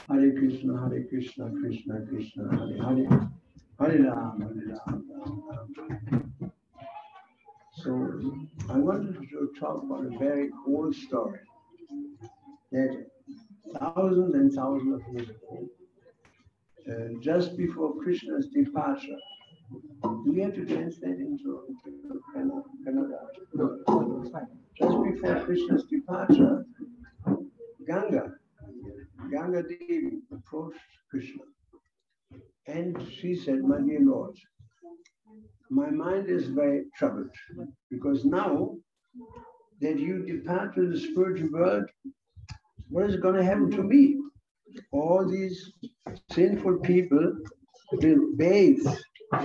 Hare Krishna, Krishna Krishna, Hare Hare, Hare Ram, Ram Ram. So I wanted to talk about a very old story that thousands and thousands of years ago, just before Krishna's departure. Do we have to translate into Kannada? No, it's fine. Just before Krishna's departure, Ganga Devi approached Krishna and she said, "My dear Lord, my mind is very troubled because now that you depart to the spiritual world, what is going to happen to me? All these sinful people will bathe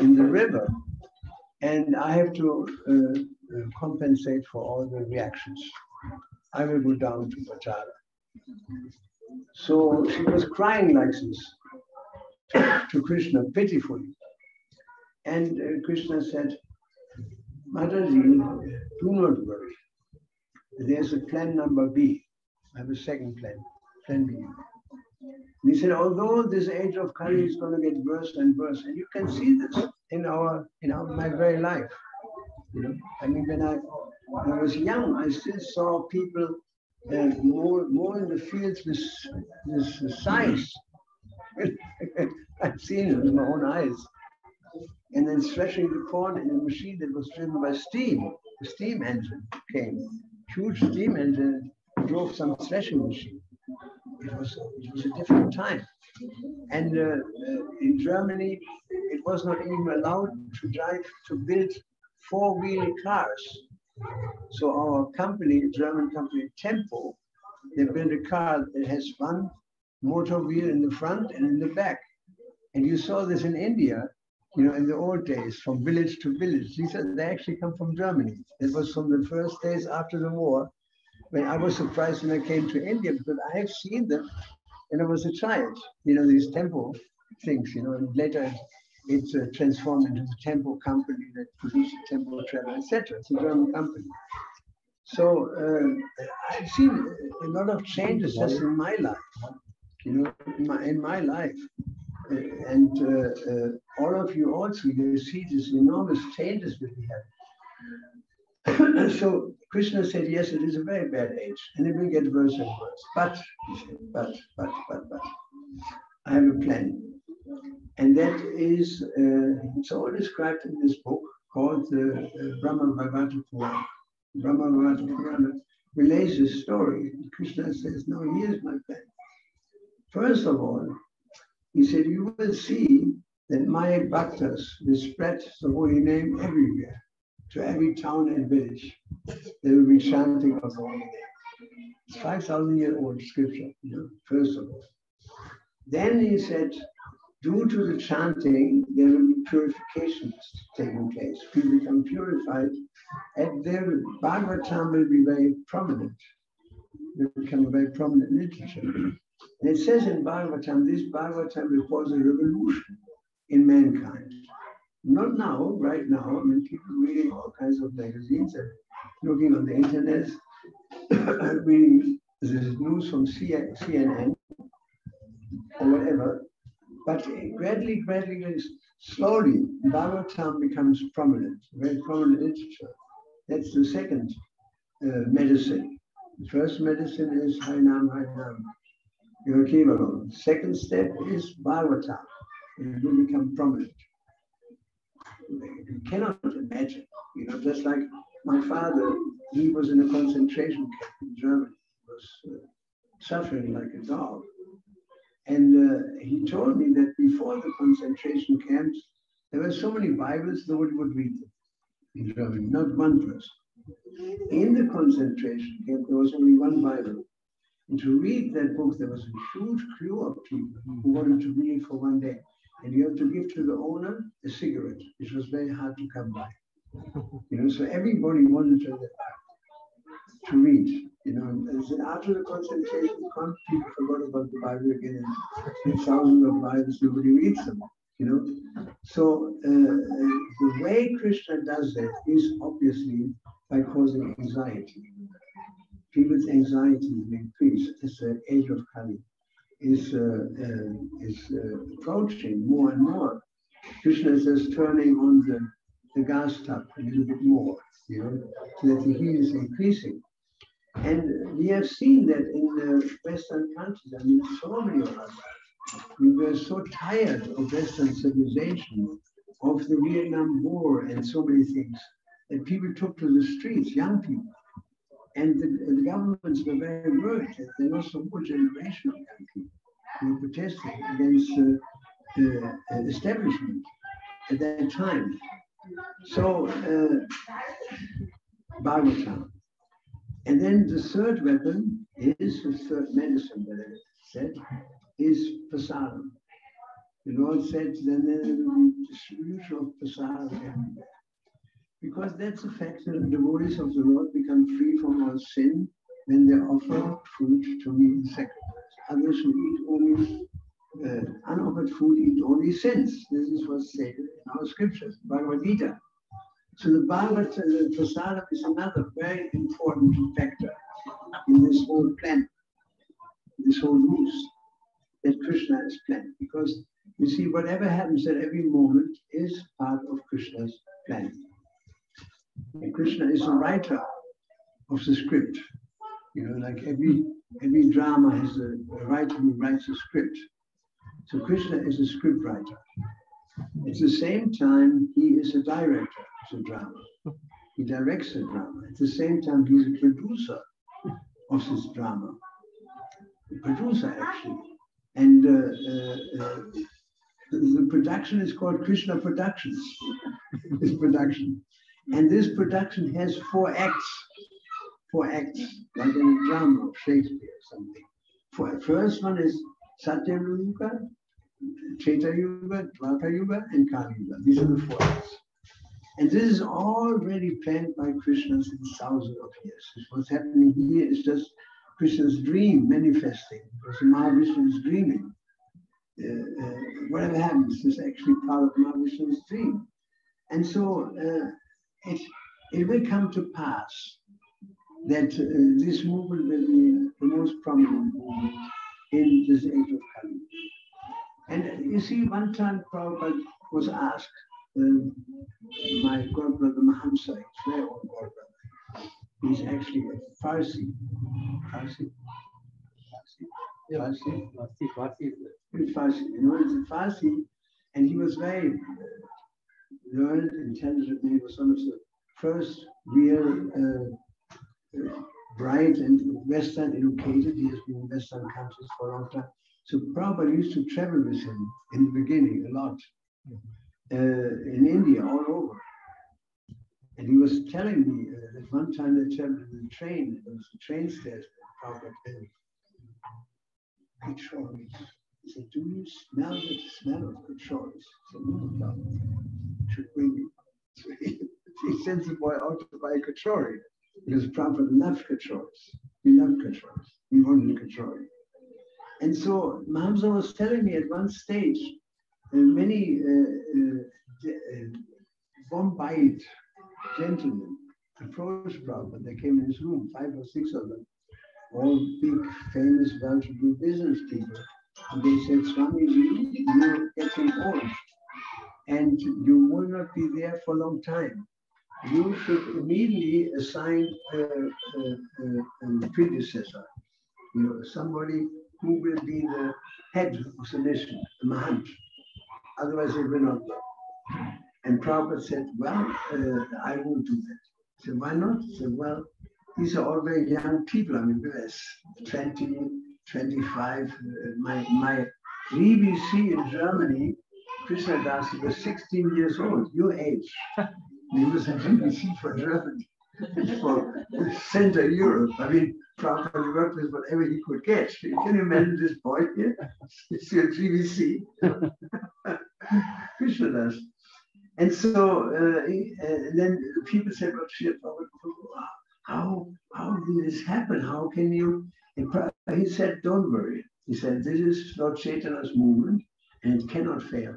in the river and I have to compensate for all the reactions. I will go down to Pachara." So she was crying like this to Krishna, pitifully. And Krishna said, "Mataji, do not worry. There's a plan number B. I have a second plan, plan B." And he said, although this age of Kali is going to get worse and worse, and you can see this in my very life. You know, I mean, when I was young, I still saw people more in the fields with scythes. I've seen it with my own eyes. And then threshing the corn in a machine that was driven by steam. The steam engine came. Huge steam engine drove some threshing machine. It was a different time. And in Germany, it was not even allowed to build four-wheel cars. So our company, German company Tempo, they built a car that has one motor wheel in the front and in the back. And you saw this in India, you know, in the old days, from village to village. They actually come from Germany. It was from the first days after the war, when I was surprised when I came to India, because I have seen them when I was a child, you know, these Tempo things, you know, and later it's transformed into the Tempo company that produces Tempo Travel, etc. It's a German company. So I've seen a lot of changes just in my life, you know, in my life. And all of you also, you see these enormous changes that we have. So Krishna said, yes, it is a very bad age, and it will get worse and worse. But, he said, but, I have a plan. And that is, it's all described in this book called the Brahma-Bhagavata Purana. Brahma-Bhagavata Purana relays this story. Krishna says, no, here's my plan. First of all, he said, you will see that my bhaktas will spread the holy name everywhere, to every town and village. They will be chanting of the holy name. It's 5,000-year-old scripture, you know, first of all. Then he said, due to the chanting, there will be purifications taking place. People become purified, and their Bhagavatam will be very prominent. It will become a very prominent literature. And it says in Bhagavatam, this Bhagavatam will cause a revolution in mankind. Not now, right now. I mean, people reading all kinds of magazines and looking on the internet, reading this news from CNN or whatever. But gradually, slowly, Bhagavatam becomes prominent, very prominent literature. That's the second medicine. The first medicine is Harinam, Harinam, Yogakevalam. Second step is Bhagavatam. It will become prominent. You cannot imagine, just like my father, he was in a concentration camp in Germany. He was suffering like a dog. And he told me that before the concentration camps, there were so many Bibles, nobody would read them in Germany, not one person. In the concentration camp, there was only one Bible. And to read that book, there was a huge queue of people who wanted to read it for one day. And you have to give to the owner a cigarette, which was very hard to come by. So everybody wanted to read. And after the concentration camp, people forgot about the Bible again, and thousands of Bibles, nobody reads them. So the way Krishna does that is obviously by causing anxiety. People's anxiety will increase as the age of Kali is approaching more and more. Krishna is just turning on the gas tap a little bit more, so that the heat is increasing. And we have seen that in the Western countries, so many of us, we were so tired of Western civilization, of the Vietnam War and so many things, that people took to the streets, young people. And the governments were very worried that there was a whole generation of young people who were protesting against the establishment at that time. So, Bhagavatam. And then the third weapon is, the third medicine that I said, is prasadam. The Lord said, then there will be distribution of prasadam everywhere. Because that's the fact that the devotees of the Lord become free from all sin when they offer food to me in sacrifice. Others who eat only unoffered food eat only sins. This is what's stated in our scriptures, Bhagavad Gita. So the prasadam is another very important factor in this whole plan, this whole ruse that Krishna has planned. Because you see, whatever happens at every moment is part of Krishna's plan. And Krishna is a writer of the script. Like every drama has a writer who writes a script. So Krishna is a script writer. At the same time, he is a director of the drama. He directs the drama. At the same time, he's a producer of this drama. The producer, actually. And the production is called Krishna Productions. This production. And this production has 4 acts. 4 acts, like in a drama of Shakespeare or something. First one is Satya Yuga, Treta Yuga, Dwapara Yuga, and Kali Yuga. These are the 4 acts. And this is already planned by Krishna since thousands of years. What's happening here is just Krishna's dream manifesting, because Mahavishnu is dreaming. Whatever happens is actually part of Mahavishnu's dream. And so it will come to pass that this movement will be the most prominent movement in this age of Kali. And you see, one time Prabhupada was asked, my godbrother Mahamsa, his very own godbrother, he's actually a Farsi. Farsi? Farsi? Farsi. He's a Farsi, and he was very learned, intelligent, and he was one of the first real bright and Western educated. He has been in Western countries for a long time. So Prabhupada used to travel with him in the beginning a lot, in India, all over. And he was telling me that one time they traveled in the train, there was a train station, Prabhupada said, Kachoris. He said, do you smell the smell of kachoris? I said, no, Prabhupada, should bring me. So he sends the boy out to buy a kachori, because Prabhupada loved kachoris. He loved kachoris. He wanted a kachori. And so Mahamsa was telling me at one stage, many Bombay gentlemen approached Prabhupada. They came in his room, 5 or 6 of them, all big, famous, well-to-do business people. And they said, Swamiji, you're getting old. and you will not be there for a long time. You should immediately assign a predecessor, somebody who will be the head of the mission, the Mahant. Otherwise, it will not go. And Prabhupada said, well, I won't do that. He said, why not? He said, well, these are all very young people. I mean, there's 20, 25. My GBC in Germany, Krishna Das was 16 years old, your age. He was a GBC for Germany, for Central Europe. I mean, Prabhupada worked with whatever he could get. You can imagine this boy here? It's your GBC. Krishna Das. And so then people said, well, how did this happen? How can you? And he said, don't worry. He said, this is Lord Chaitanya's movement, and it cannot fail.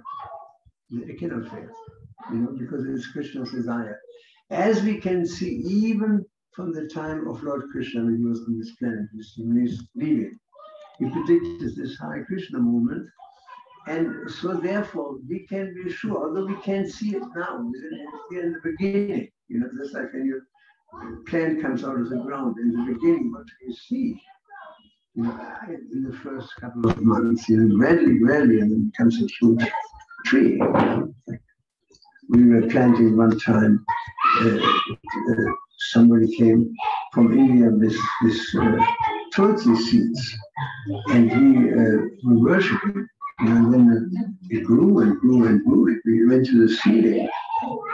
It cannot fail, because it is Krishna's desire. As we can see, even from the time of Lord Krishna, when he was on this planet, when he's leaving, he predicted this Hare Krishna movement. And so therefore, we can be sure, although we can't see it now, it's here in the beginning. Just like when your plant comes out of the ground, in the beginning, what do you see? In the first couple of months, gradually, and then it becomes a huge tree. We were planting one time, somebody came from India with tulsi seeds, and we worshipped it. And then it grew and grew and grew. We went to the ceiling,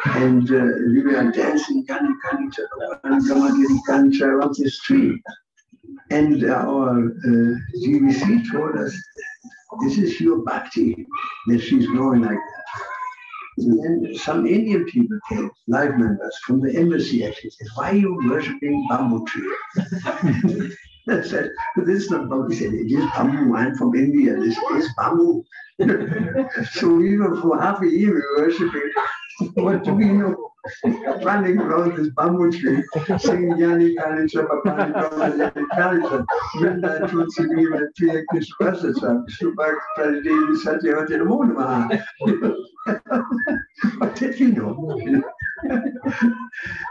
and we were dancing around this tree. And our GBC told us, this is your bhakti, that she's growing like that. And then some Indian people came, life members from the embassy, actually said, why are you worshipping bamboo tree? I said, this is not bamboo. He said, it is bamboo. I'm from India. This is bamboo. So we were for half a year worshipping. What do we know? Running around this bamboo tree, singing Yani Kalisha, Papani Brahma, Yani Kalisha, Vrinda Tulsi Viva, Priya Krishna Vasasa, Shubhak Pradevi Satyavati Namo Namaha. What did we know?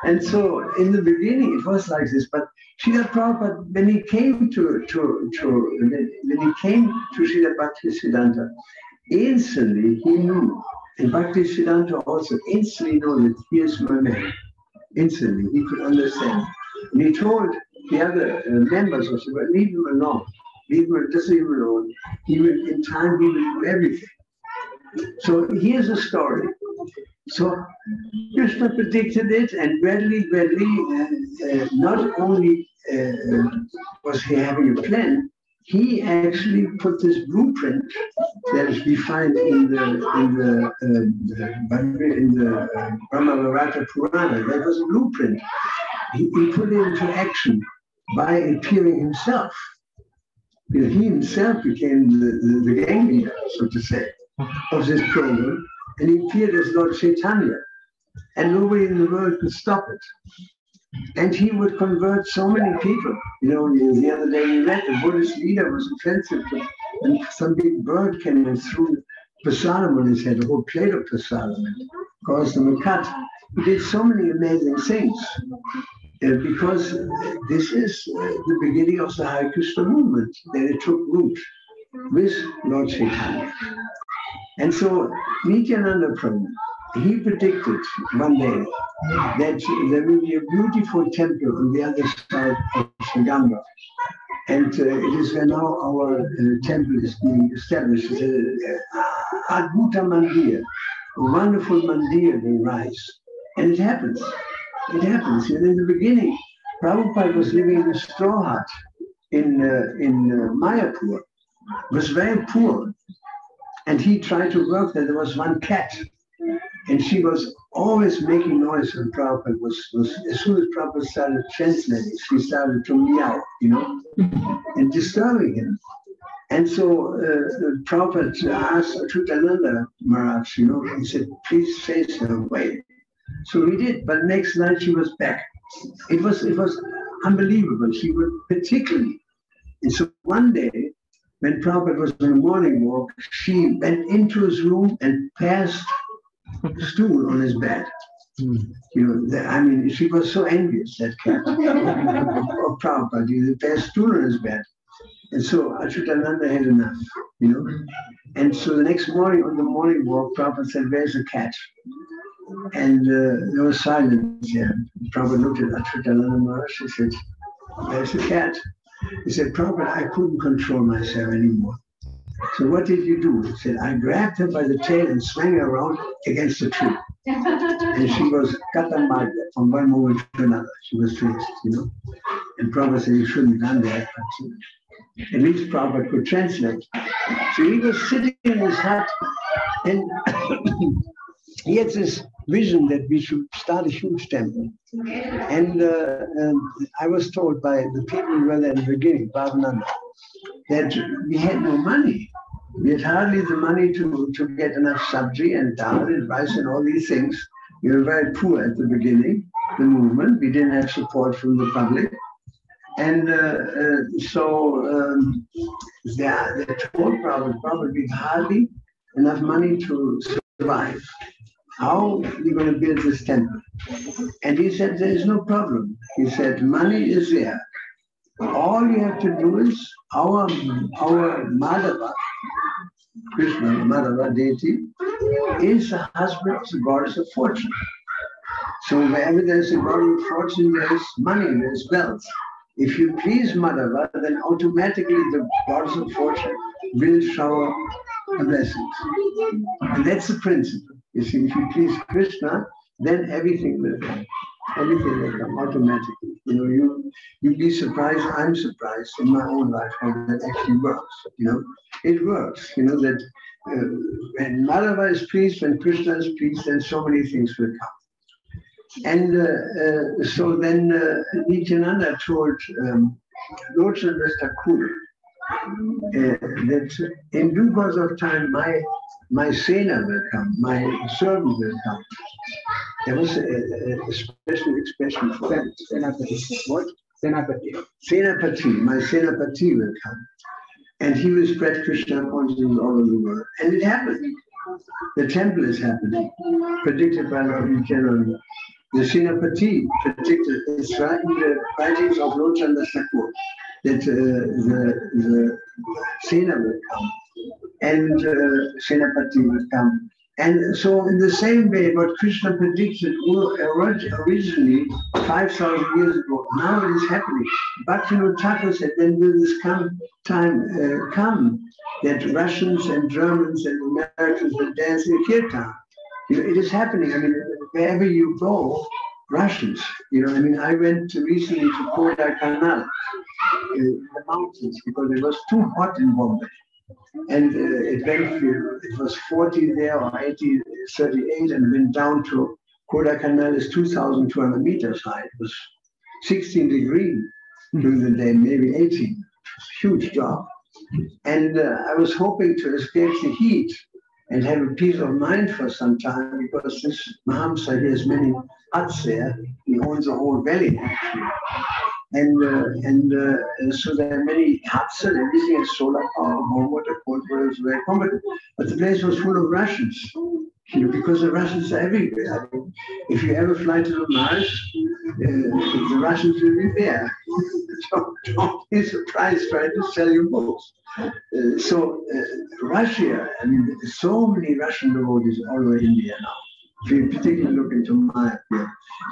And so in the beginning it was like this, but Srila Prabhupada, when he came to Srila Bhaktisiddhanta, instantly he knew, and Bhaktisiddhanta also instantly knew that he is my man. Instantly, he could understand. And he told the other members of the world, leave him alone. Leave him, just leave him alone. He will, in time, he will do everything. So here's a story. So Krishna predicted it, and gradually, not only was he having a plan, he actually put this blueprint that is defined in the Brahma Purana. That was a blueprint. He put it into action by appearing himself. Because he himself became the gang leader, so to say, of this program, and he appeared as Lord Chaitanya, and nobody in the world could stop it. And he would convert so many people. The other day we met, the Buddhist leader was offensive, and some big bird came and threw prasadam on his head, a whole plate of prasadam, and caused him a cut. He did so many amazing things, because this is the beginning of the Hare Krishna movement, that it took root with Lord Chaitanya. And so Nityananda Prabhu, he predicted one day that there will be a beautiful temple on the other side of the Ganga. And it is where now our temple is being established. Adbhuta Mandir, a wonderful mandir will rise. And it happens. It happens. And in the beginning, Prabhupada was living in a straw hut in Mayapur. Was very poor. And he tried to work there. There was one cat. And she was always making noise when Prabhupada was as soon as Prabhupada started translating, she started to meow, and disturbing him. And so Prabhupada asked Achyutananda Maharaj, he said, please chase her away. So he did, but next night she was back. It was unbelievable. She would particularly. And so one day, when Prabhupada was on a morning walk, she went into his room and passed stool on his bed. I mean, she was so envious, that cat, of Prabhupada, the best stool on his bed. And so Achyutananda had enough, And so the next morning, on the morning walk, Prabhupada said, "Where's the cat?" And there was silence there. Prabhupada looked at Achyutananda Maharaj. He said, "Where's the cat?" He said, "Prabhupada, I couldn't control myself anymore. So what did you do?" He said, "I grabbed her by the tail and swung her around against the tree." And she was katamagda from one moment to another. She was finished, And Prabhupada said, "You shouldn't have done that." But at least Prabhupada could translate. So he was sitting in his hut, and he had this vision that we should start a huge temple. And I was told by the people who were there in the beginning, Bhavananda, that we had no money. We had hardly the money to get enough sabji and dal and rice and all these things. We were very poor at the beginning, the movement. We didn't have support from the public. And so they told Prabhupada, we hardly enough money to survive. How are we going to build this temple? And he said, there is no problem. He said, money is there. All you have to do is our Madhava, Krishna, Madhava deity, is the husband of the goddess of fortune. So wherever there's a goddess of fortune, there's money, there's wealth. If you please Madhava, then automatically the goddess of fortune will shower the blessings. And that's the principle. You see, if you please Krishna, then everything will come. Everything will come automatically. You'll be surprised, I'm surprised in my own life how that actually works. It works. That when Madhava is pleased, when Krishna is pleased, then so many things will come. And so then Nityananda told Lord Chandra Thakur that in due course of time, my Sena will come, my servant will come. There was a special expression for that. Senapati. What? Senapati. Senapati. My Senapati will come. And he will spread Krishna consciousness all over the world. And it happened. The temple is happening, predicted by Lord Nityananda. The Senapati predicted, it's right in the writings of Lord Chandra Thakur, that the Sena will come, and Senapati will come. And so in the same way, what Krishna predicted originally 5,000 years ago, now it is happening. Bhaktivinoda Thakur said, when will this time come that Russians and Germans and Americans will dance in kirtan? It is happening. I mean, wherever you go, Russians. I went recently to Kodaikanal, in the mountains, because it was too hot in Bombay. And it was 40 there or 80, 38, and went down to Kodaikanal is 2,200 meters high. It was 16 degrees during the day, maybe 18. Huge drop. And I was hoping to escape the heat and have a peace of mind for some time, because this Mahamsa, he has many huts there. He owns a whole valley, actually. And so there are many huts and everything, and solar power, home water, cold water is very competent. But the place was full of Russians, because the Russians are everywhere. I mean, if you ever fly to the Mars, the Russians will be there. So don't be surprised trying to sell you books. Russia, I mean, so many Russian devotees all over India now. If you particularly look into Maya,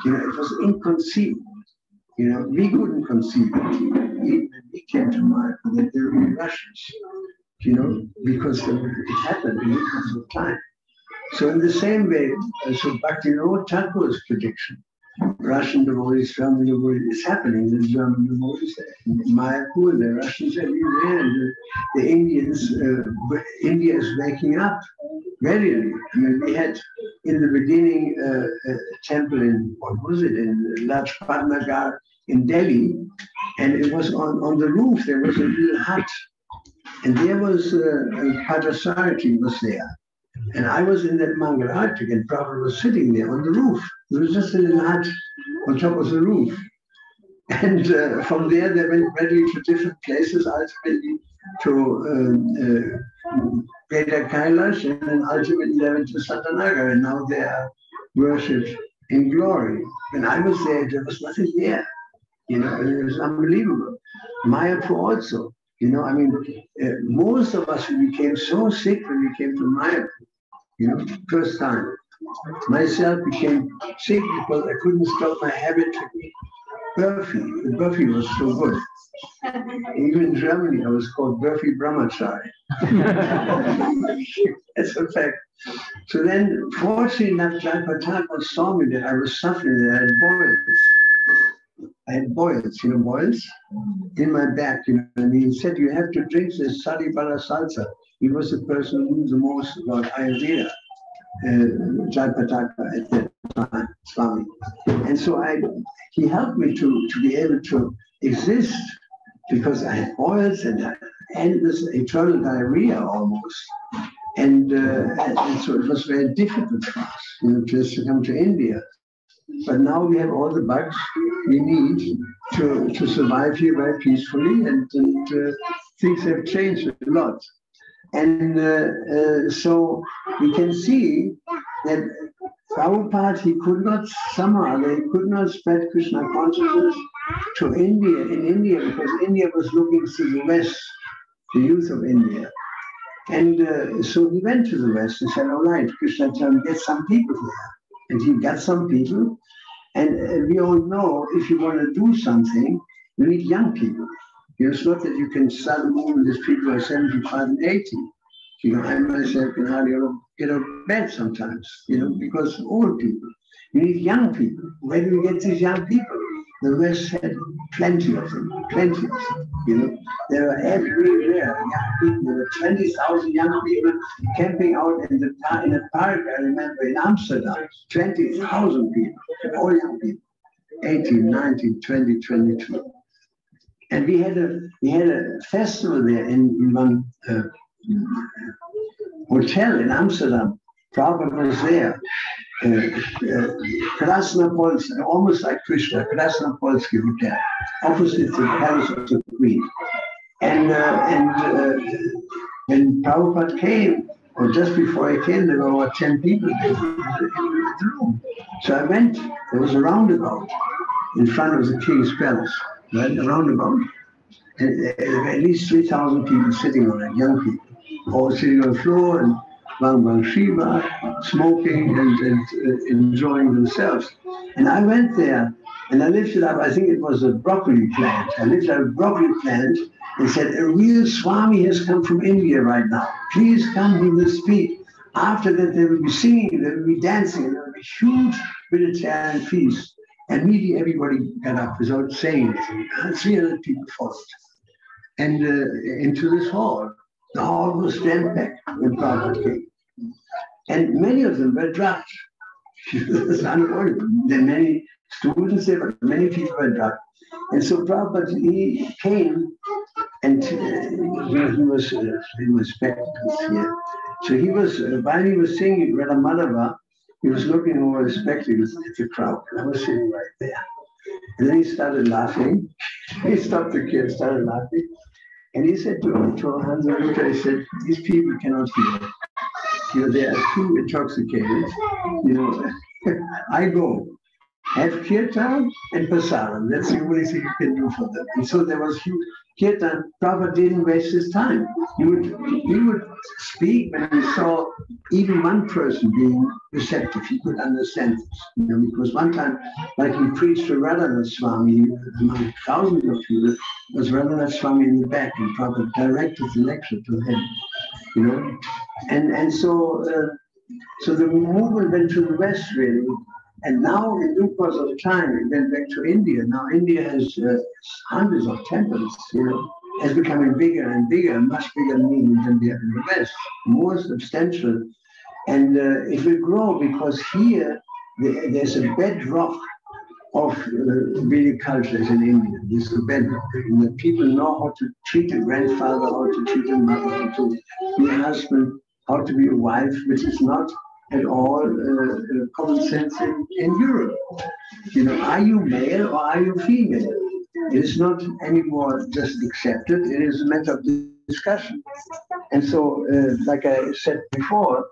it was inconceivable. We couldn't conceive it. Even when we came to Maya, that there would be Russians, because it happened in the course of time. So in the same way, so Bhaktivinoda Thakur's prediction, Russian devotees, German devotees, is happening. The German devotees in Mayapur, the Russians everywhere, and the Indians, India is waking up gradually. I mean, we had in the beginning a temple in, in Lajpat Nagar in Delhi, and it was on the roof, there was a little hut, and there was Padasarati was there. And I was in that Mangalartik, and Prabhupada was sitting there on the roof. It was just a little hut on top of the roof. And from there, they went gradually to different places. Ultimately, to Greater Kailash, and then ultimately they went to Satanaga, and now they are worshipped in glory. When I was there was nothing there. You know, it was unbelievable. Mayapur also. You know, I mean, most of us became so sick when we came to Mayapur. You know, first time. Myself became sick because I couldn't stop my habit to eat Burfi. The Burfi was so good. Even in Germany, I was called Burfi Brahmachari. That's a fact. So then, fortunately enough, Jayapataka saw me that I was suffering, that I had boils. I had boils, you know, boils in my back. You know, and he said, you have to drink this Sari Bala Salsa. He was the person who knew the most about Ayurveda. Jayapataka at that time, Swami. And so he helped me to be able to exist because I had boils and endless eternal diarrhea almost. And so it was very difficult for us, you know, just to come to India. But now we have all the bugs we need to survive here very peacefully, and things have changed a lot. And so we can see that Prabhupada, he could not spread Krishna consciousness to India, in India, because India was looking to the West, the youth of India. And so he went to the West and said, all right, Krishna, get some people here. And he got some people. And we all know if you want to do something, you need young people. You know, it's not that you can start a movement with people who are 75 and 80. You know, I myself can hardly get out of bed sometimes, you know, because old people. You need young people. Where do we get these young people? The West had plenty of them, you know. There were everywhere young people. There were 20,000 young people camping out in a park, I remember, in Amsterdam. 20,000 people, all young people, 18, 19, 20, 22. And we had a festival there in one hotel in Amsterdam. Prabhupada was there. Krasnopolski, almost like Krishna, Krasnopolski Hotel, opposite the Palace of the Queen. And when Prabhupada came, or just before he came, there were over 10 people in the room. So I went, there was a roundabout in front of the King's Palace, right, a roundabout. And at least 3,000 people sitting on it, young people, all sitting on the floor and Bang Shiva, smoking and enjoying themselves. And I went there and I lifted up, I think it was a broccoli plant. I lifted up a broccoli plant and said, a real Swami has come from India right now. Please come, he will speak. After that, they will be singing, they will be dancing, there will be huge vegetarian feast. And immediately everybody got up without saying anything. 300 people followed. And into this hall. The hall was jam-packed when Prabhupada came. And many of them were drugged. It's unavoidable. There are many students there, but many people were drugged. And so Prabhupada, he came and he was spectacles here. So he was, while he was singing Radha Madhava, he was looking over his spectacles at the crowd. I was sitting right there. And then he started laughing. He stopped the kid, started laughing. And he said to Hans Luca, he said, these people cannot hear. You know, they are too intoxicated. You know, I go, have kirtan and prasadam. That's the only thing you can do for them. And so there was huge kirtan. Prabhupada didn't waste his time. He would speak when he saw even one person being receptive. He could understand this. You know, because one time, like he preached to Radhanath Swami, among thousands of people, was Radhanath Swami in the back, and Prabhupada directed the lecture to him. You know, and so the movement went to the West really. And now, in due course of time, it went back to India. Now, India has hundreds of temples, you know, has becoming bigger and bigger, much bigger movement than we have in the West, more substantial. And it will grow because here there's a bedrock of Vedic cultures in India. There's a bedrock. And the people know how to treat a grandfather, how to treat a mother, how to be a husband, how to be a wife, which is not at all common sense in Europe. You know, are you male or are you female? It is not anymore just accepted. It is a matter of discussion. And so, like I said before,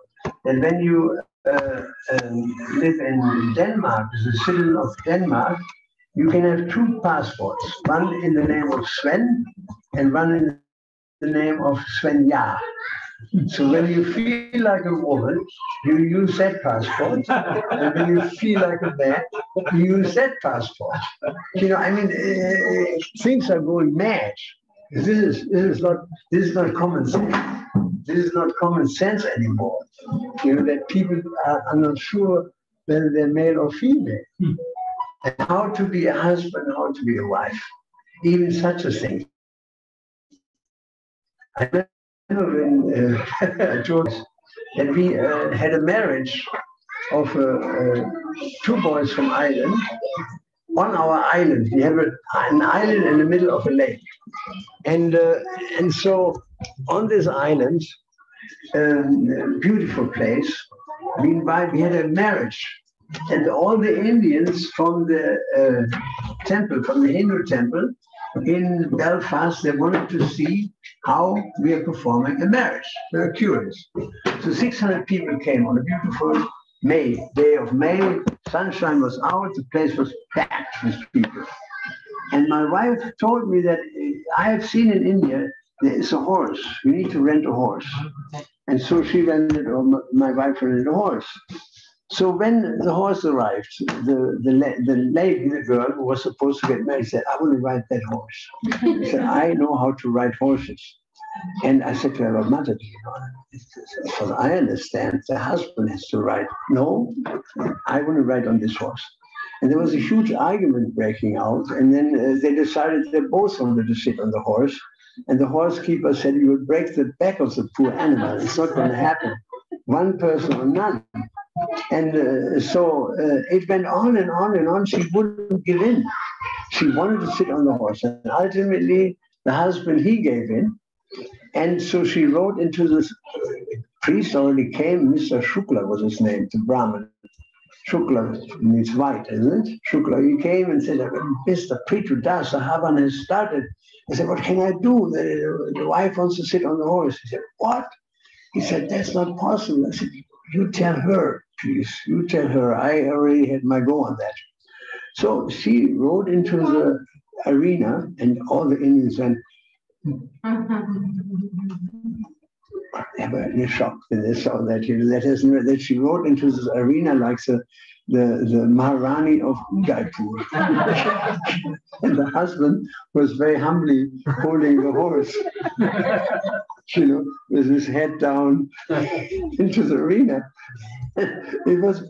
that when you live in Denmark, as a citizen of Denmark, you can have two passports, one in the name of Sven and one in the name of Svenja. So when you feel like a woman, you use that passport, and when you feel like a man, you use that passport. You know, I mean, things are going mad. This is not common sense. This is not common sense anymore. You know, that people are not sure whether they're male or female, and how to be a husband, how to be a wife, even such a thing. I remember when George, that we had a marriage of two boys from Ireland. On our island, we have an island in the middle of a lake, and so on this island, beautiful place. We had a marriage, and all the Indians from the temple, from the Hindu temple in Belfast, they wanted to see how we are performing a marriage. They were curious. So 600 people came on a beautiful day of May. Sunshine was out, the place was packed with people. And my wife told me that I have seen in India, there is a horse. You need to rent a horse. And so she rented, or my wife rented a horse. So when the horse arrived, the lady, the girl who was supposed to get married, said, I want to ride that horse. She said, I know how to ride horses. And I said to her, Mother, as far as I understand, the husband has to ride. No, I want to ride on this horse. And there was a huge argument breaking out. And then they decided they both wanted to sit on the horse. And the horse keeper said, you will break the back of the poor animal. It's not going to happen. One person or none. And so it went on and on and on. She wouldn't give in. She wanted to sit on the horse. And ultimately, the husband, he gave in. And so she wrote into this priest already came, Mr. Shukla was his name, the Brahmin. Shukla means white, isn't it? Shukla, he came and said, Mr. Pritu-Das, the Havan has started. I said, what can I do? The wife wants to sit on the horse. He said, what? He said, that's not possible. I said, you tell her, please. You tell her. I already had my go on that. So she rode into the arena, and all the Indians went, they were in shock when they saw that. You know, that she rode into this arena like the Maharani of Udaipur. And the husband was very humbly holding the horse, you know, with his head down into the arena. It was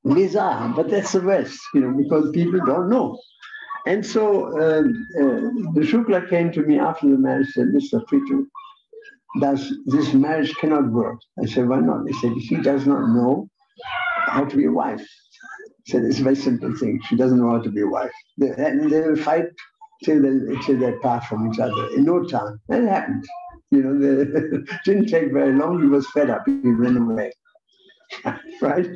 bizarre, but that's the West, you know, because people don't know. And so the Shukla came to me after the marriage and said, Mr. Pritu, this marriage cannot work. I said, why not? He said, she does not know how to be a wife. He said, it's a very simple thing. She doesn't know how to be a wife. And they will fight till they part from each other in no time. And it happened. You know, it didn't take very long. He was fed up. He ran away. Right?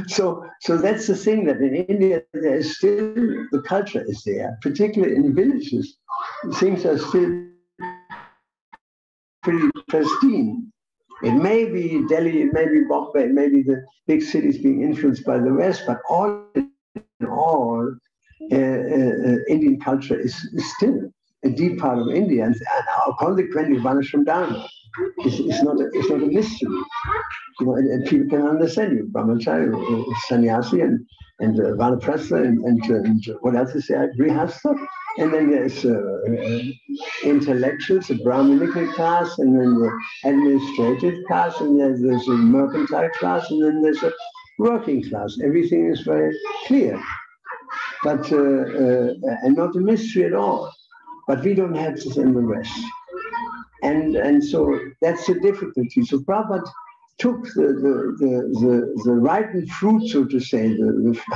So that's the thing, that in India, there is still, the culture is there, particularly in villages. Things are still pretty pristine. It may be Delhi, it may be Bombay, it may be the big cities being influenced by the West, but all in all, Indian culture is still a deep part of India, and consequently, Varnashram Dharma is not a mystery. You know, and people can understand you, Brahmachari, Sannyasi, and Vanaprastha, and what else is there? Grihastha. And then there's intellectuals, a Brahminical class, and then the administrative class, and then there's a mercantile class, and then there's a working class. Everything is very clear, but and not a mystery at all. But we don't have this in the West, and so that's the difficulty. So Prabhupada took the ripened fruit, so to say,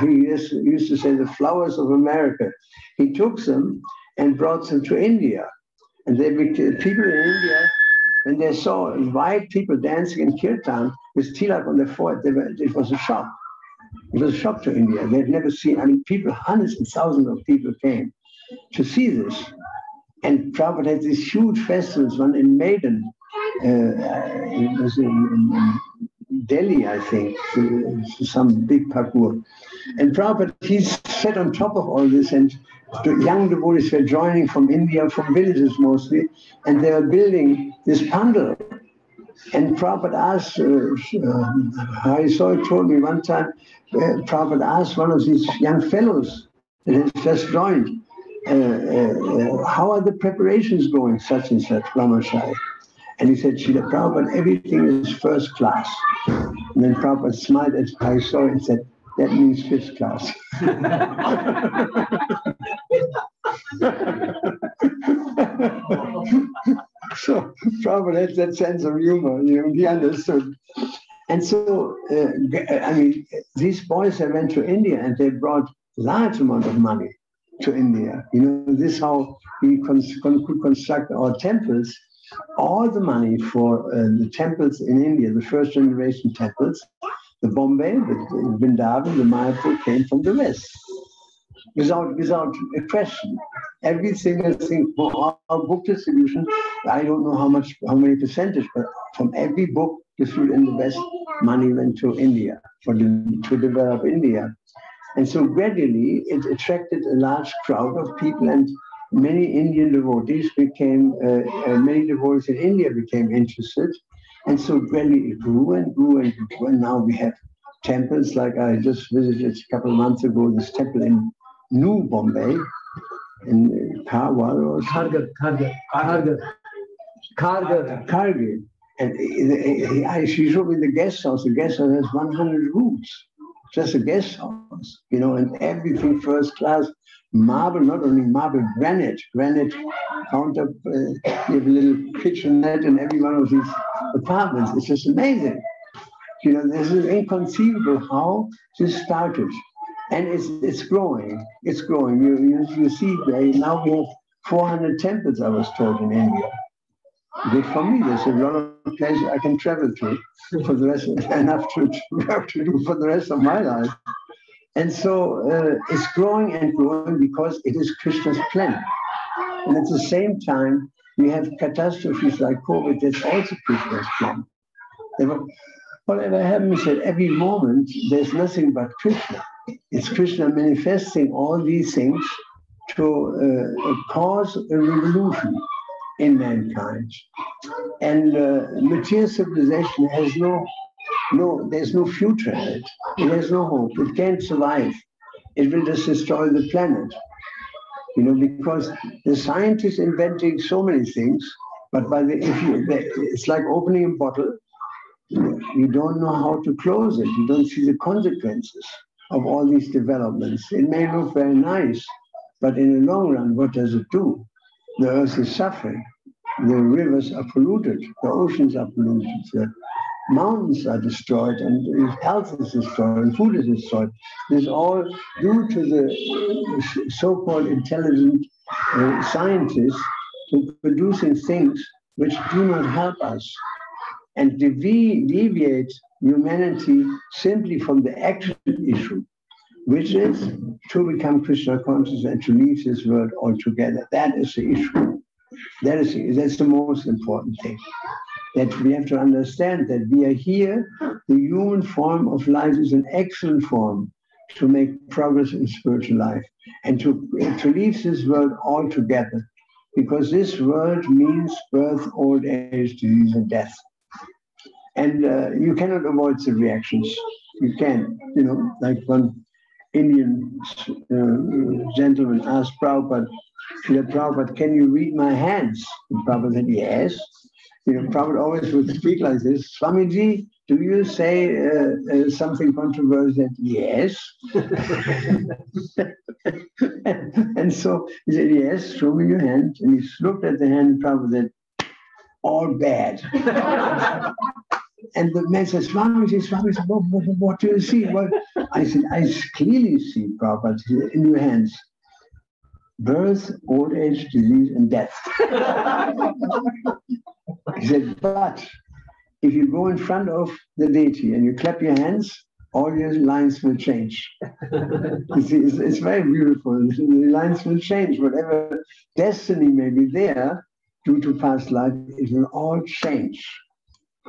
he used to say the flowers of America. He took them and brought them to India. And people in India, when they saw white people dancing in kirtan with tilak on their forehead, it was a shock. It was a shock to India. They'd never seen, I mean, people, hundreds and thousands of people came to see this. And Prabhupada had these huge festivals, one in Maiden, it was in Delhi, I think, some big parkour. And Prabhupada, he sat on top of all this, and the young devotees were joining from India, from villages mostly, and they were building this pandal. And Prabhupada asked, Harisoy told me one time, Prabhupada asked one of these young fellows that has just joined, how are the preparations going, such and such, Brahmachari? And he said, Srila Prabhupada, everything is first class. And then Prabhupada smiled at Harisoy and said, that means fifth class. So Prabhupada had that sense of humor, he understood. And so, I mean, these boys that went to India and they brought large amount of money to India. This is how we could construct our temples. All the money for the temples in India, the first generation temples, the Bombay, the Vrindavan, the Mayapur came from the West. Without a question. Every single thing for our book distribution, I don't know how many percentage, but from every book distributed in the West, money went to India to develop India. And so gradually it attracted a large crowd of people, and many Indian devotees many devotees in India became interested. And so gradually it grew and grew and grew. And now we have temples, like I just visited a couple of months ago, this temple in New Bombay, in Karwar or Kargil. And she showed me the guest house. The guest house has 100 rooms, just a guest house, and everything first class, marble, not only marble, granite counter, you have a little kitchenette in every one of these apartments. It's just amazing. This is inconceivable how this started. And it's growing. It's growing. You see, now we have 400 temples, I was told, in India. Big for me. There's a lot of places I can travel to for the rest, enough to do for the rest of my life. And so it's growing and growing because it is Krishna's plan. And at the same time, we have catastrophes like COVID. That's also Krishna's plan. Whatever happens at every moment, there's nothing but Krishna. It's Krishna manifesting all these things to cause a revolution in mankind. And material civilization has there's no future in it. It has no hope. It can't survive. It will just destroy the planet. Because the scientists inventing so many things, but it's like opening a bottle. You don't know how to close it. You don't see the consequences of all these developments. It may look very nice, but in the long run, what does it do? The earth is suffering. The rivers are polluted. The oceans are polluted. The mountains are destroyed, and health is destroyed, and food is destroyed. This is all due to the so-called intelligent scientists who producing things which do not help us and deviate humanity simply from the actual issue, which is to become Krishna conscious and to leave this world altogether. That is the issue. That's the most important thing. That we have to understand that we are here, the human form of life is an excellent form to make progress in spiritual life and to leave this world altogether, because this world means birth, old age, disease, and death. And you cannot avoid the reactions. You can, like one Indian gentleman asked Prabhupada, Prabhupada, can you read my hands? And Prabhupada said, yes. Prabhupada always would speak like this. Swamiji, do you say something controversial? Yes. And so he said, yes, show me your hand. And he looked at the hand, and Prabhupada said, all bad. And the man said, Swamiji, what do you see? What? I said, I clearly see, Prabhupada, in your hands. Birth, old age, disease, and death. He said, but if you go in front of the deity and you clap your hands, all your lines will change. You see, it's very beautiful. The lines will change. Whatever destiny may be there due to past life, it will all change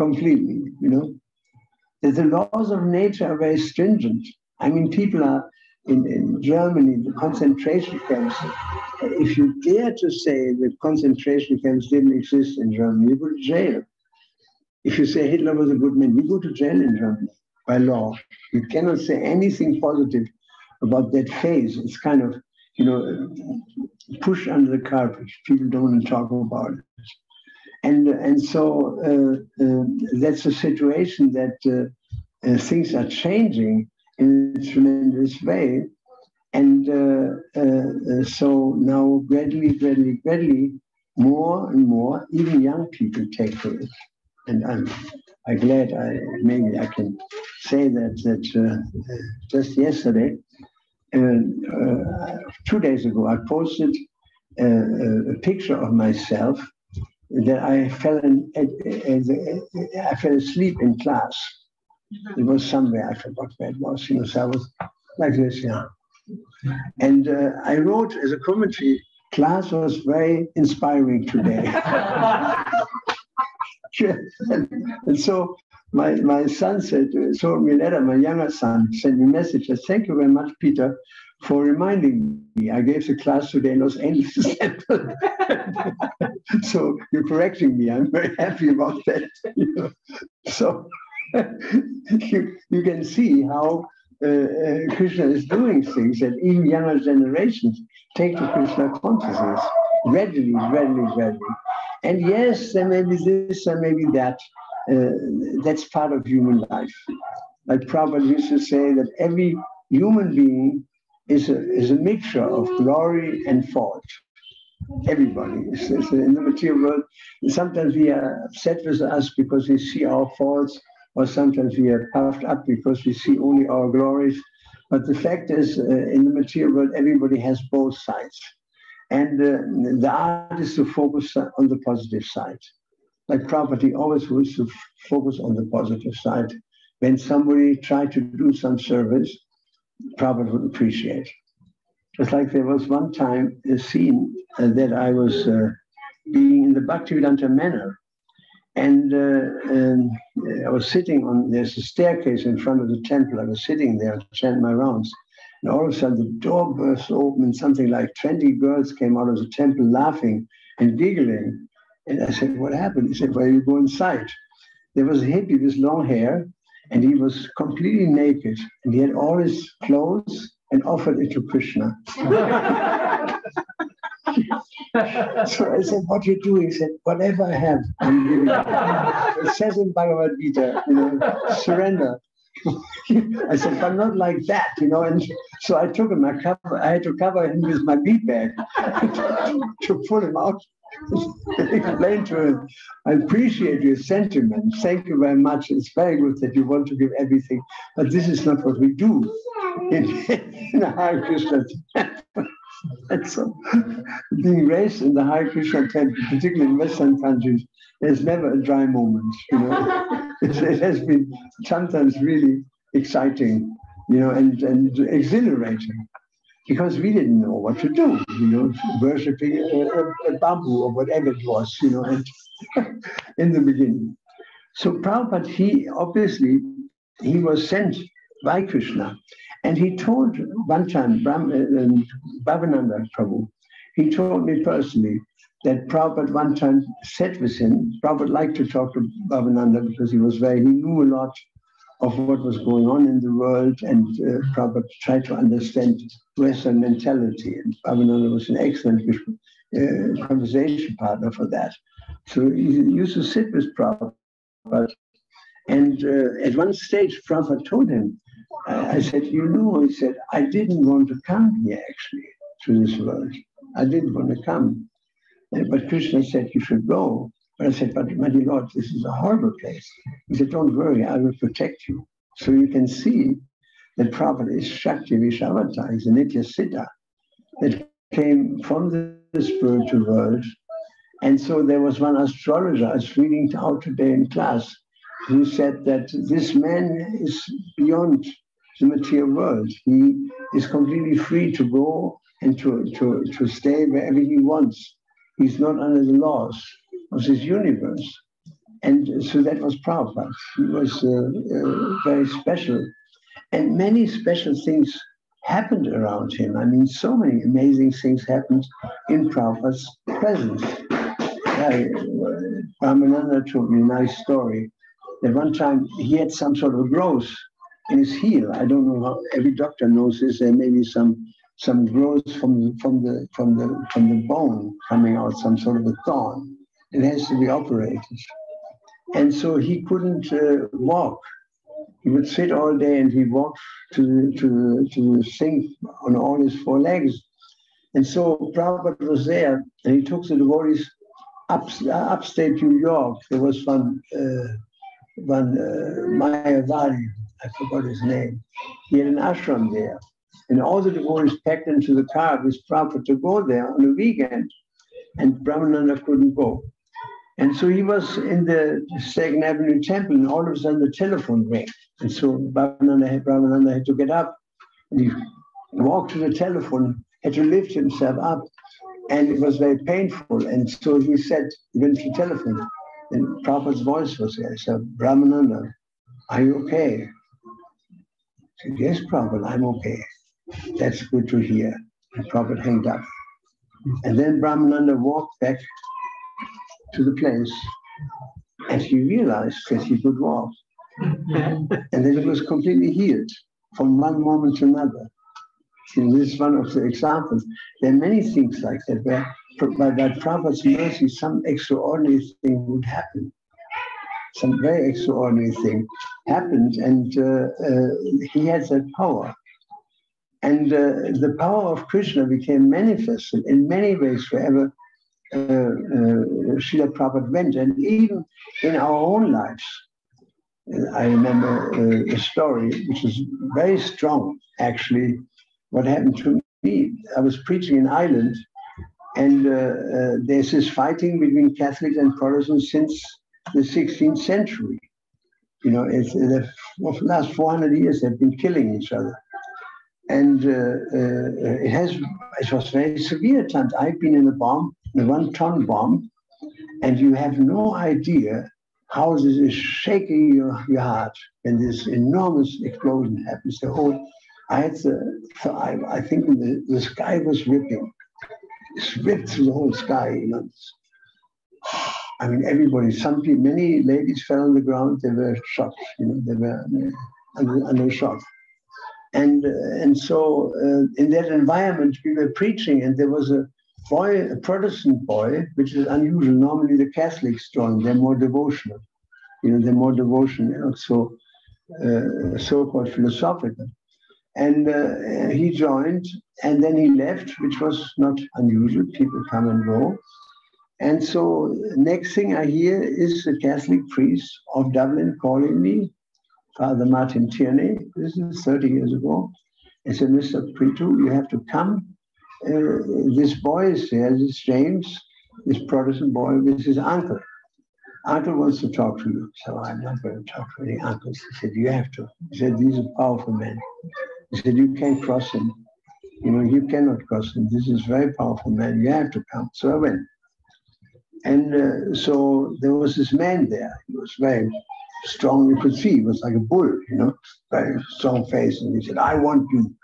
completely, you know. The laws of nature are very stringent. I mean, people are in Germany, the concentration camps. If you dare to say that concentration camps didn't exist in Germany, you go to jail. If you say Hitler was a good man, you go to jail in Germany by law. You cannot say anything positive about that phase. It's kind of, you know, pushed under the carpet. People don't want to talk about it. And so that's a situation that things are changing in a tremendous way. And so now gradually, more and more, even young people take to it. And I'm glad maybe I can say that just yesterday, 2 days ago, I posted a picture of myself that I fell asleep in class. It was somewhere, I forgot where it was, you know, so I was like this, yeah. And I wrote as a commentary, class was very inspiring today. And so my son showed me a letter, my younger son sent me a message, said, thank you very much, Peter, for reminding me. I gave the class today in Los Angeles. So you're correcting me. I'm very happy about that. You know? So you can see how Krishna is doing things that even younger generations take to Krishna consciousness readily. And yes, there may be this, there may be that. That's part of human life. Like Prabhupada used to say that every human being is a mixture of glory and fault. Everybody is in the material world. Sometimes we are upset with us because we see our faults, or sometimes we are puffed up because we see only our glories. But the fact is, in the material world, everybody has both sides. And the art is to focus on the positive side. Like Prabhupada always was to focus on the positive side. When somebody tried to do some service, Prabhupada would appreciate. Just like there was one time a scene that I was being in the Bhaktivedanta manor. And I was sitting there's a staircase in front of the temple. I was sitting there to chant my rounds. And all of a sudden the door burst open and something like 20 girls came out of the temple laughing and giggling. And I said, what happened? He said, well, you go inside. There was a hippie with long hair and he was completely naked and he had all his clothes and offered it to Krishna. So I said, what are you doing? He said, whatever I have, I'm giving it. It says in Bhagavad Gita, you know, surrender. I said, but not like that, you know. And so I took him, I had to cover him with my bead bag to pull him out. Explain to him, I appreciate your sentiment. Thank you very much. It's very good that you want to give everything, but this is not what we do in a Hare Krishna temple. And so, being raised in the Hare Krishna temple, particularly in Western countries, there's never a dry moment. You know, it has been sometimes really exciting, you know, and exhilarating. Because we didn't know what to do, you know, worshipping a bamboo or whatever it was, you know, and in the beginning. So Prabhupada, he was sent by Krishna. And he told one time, Bhavananda Prabhu, he told me personally that Prabhupada one time said with him, Prabhupada liked to talk to Bhavananda because he knew a lot of what was going on in the world, and Prabhupada tried to understand Western mentality. And Bhavananda was an excellent conversation partner for that. So he used to sit with Prabhupada. And at one stage, Prabhupada told him, I said, you know, he said, I didn't want to come here actually to this world. I didn't want to come. But Krishna said, you should go. But I said, but my dear Lord, this is a horrible place. He said, don't worry, I will protect you. So you can see that Prabhupada is Shakti Vishavata, is a Nitya Siddha that came from the spiritual world. And so there was one astrologer I was reading out today in class. who said that this man is beyond the material world. He is completely free to go and to stay wherever he wants. He's not under the laws of this universe. And so that was Prabhupada. He was very special. And many special things happened around him. I mean, so many amazing things happened in Prabhupada's presence. Brahmananda told me a nice story that one time he had some sort of growth in his heel. I don't know how, every doctor knows this. There may be some growth from the bone coming out, some sort of a thorn. It has to be operated. And so he couldn't walk. He would sit all day and he walked to the sink on all his four legs. And so Prabhupada was there and he took the devotees upstate New York. There was one Mayavadi, I forgot his name. He had an ashram there. And all the devotees packed into the car with Prabhupada to go there on a weekend. And Brahmananda couldn't go. And so he was in the Second Avenue Temple, and all of a sudden the telephone rang. And so Brahmananda had to get up, and he walked to the telephone, had to lift himself up, and it was very painful. And so he said, he went to the telephone, and Prabhupada's voice was there. He said, Brahmananda, are you okay? I said, yes, Prabhupada, I'm okay. That's good to hear. And Prabhupada hanged up. And then Brahmananda walked back to the place, and he realized that he could walk. And then he was completely healed from one moment to another. And this is one of the examples. There are many things like that where by Prabhupada's mercy, some extraordinary thing would happen. Some very extraordinary thing happened, and he had that power. And the power of Krishna became manifested in many ways wherever Srila Prabhupada went, and even in our own lives. I remember a story which is very strong, actually, what happened to me. I was preaching in Ireland, and there's this fighting between Catholics and Protestants since the 16th century. You know, for the last 400 years, they've been killing each other. And it was very severe at times. I've been in a 1-ton bomb, and you have no idea how this is shaking your heart when this enormous explosion happens. I think the sky was ripping. It's ripped through the whole sky, you know. I mean, everybody, many ladies fell on the ground, they were shocked, you know, they were under shock. And so in that environment, we were preaching, and there was a Protestant boy, which is unusual. Normally the Catholics join, they're more devotional. You know, they're more devotional, so-called philosophical. And he joined, and then he left, which was not unusual. People come and go. And so next thing I hear is the Catholic priest of Dublin calling me, Father Martin Tierney. This is 30 years ago. He said, Mr. Pritu, you have to come. This boy is here, this James, this Protestant boy with his uncle. Uncle wants to talk to you. So I'm not going to talk to any uncles. He said, you have to. He said, these are powerful men. He said, you can't cross him. You know, you cannot cross him. This is very powerful man. You have to come. So I went. And so there was this man there. He was very strong. You could see he was like a bull, you know, very strong face. And he said, I want you.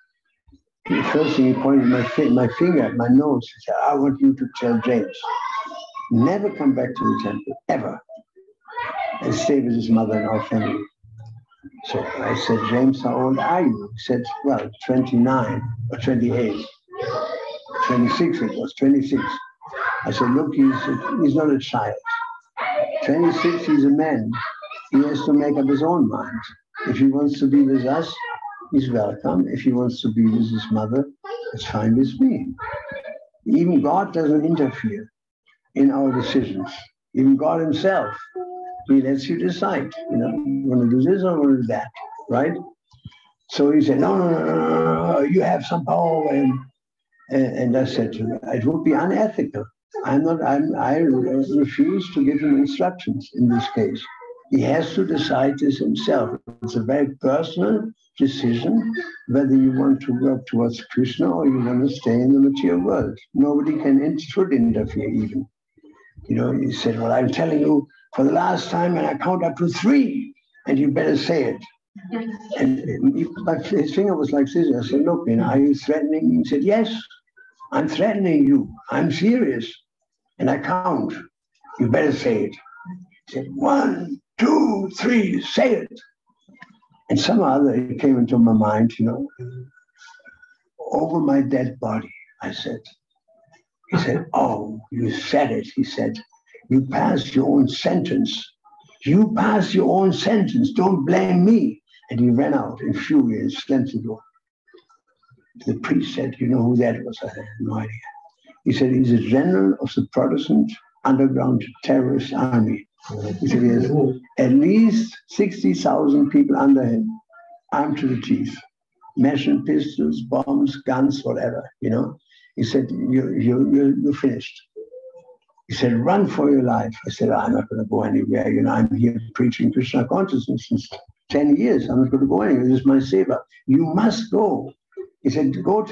The first thing he pointed my finger at my nose. He said, I want you to tell James, never come back to the temple, ever, and stay with his mother and our family. So I said, James, how old are you? He said, well, 29 or 28. 26 it was, 26. I said, look, he's not a child. 26, he's a man. He has to make up his own mind. If he wants to be with us, he's welcome. If he wants to be with his mother, it's fine with me. Even God doesn't interfere in our decisions. Even God himself, he lets you decide, you know, you want to do this or want to do that, right? So he said, no, you have some power. And I said to him, it would be unethical. I refuse to give him instructions in this case. He has to decide this himself. It's a very personal decision whether you want to work towards Krishna or you want to stay in the material world. Nobody should interfere even. You know, he said, well, I'm telling you for the last time, and I count up to 3, and you better say it. But his finger was like this. I said, look, are you threatening me? He said, yes, I'm threatening you. I'm serious. And I count. You better say it. He said, 1, 2, 3, say it. And somehow it came into my mind, you know, over my dead body, I said. He said, oh, you said it. He said, you passed your own sentence. You passed your own sentence. Don't blame me. And he ran out in fury and slammed the door. The priest said, you know who that was? I had no idea. He said, he's a general of the Protestant underground terrorist army. He said, he has at least 60,000 people under him, armed to the teeth, machine pistols, bombs, guns, whatever, you know. He said, you're finished. He said, run for your life. I said, I'm not going to go anywhere. You know, I'm here preaching Krishna consciousness since 10 years. I'm not going to go anywhere. This is my seva. You must go. He said, don't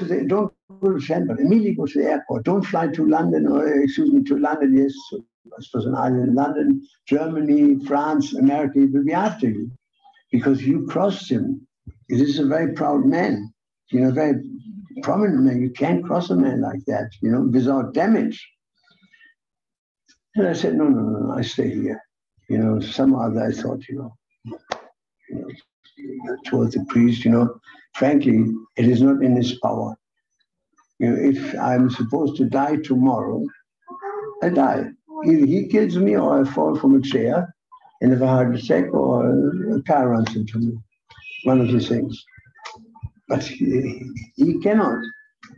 go to Shanghai. Immediately go to the airport. Don't fly to London to London. Yes, it was an island in London, Germany, France, America. He will be after you because you crossed him. This is a very proud man, you know, very prominent man. You can't cross a man like that, you know, without damage. And I said, no, I stay here. You know, somehow I thought, towards the priest, you know, frankly, it is not in his power. You know, if I'm supposed to die tomorrow, I die. Either he kills me or I fall from a chair and have a heart attack or a car runs into me. One of these things. But he cannot.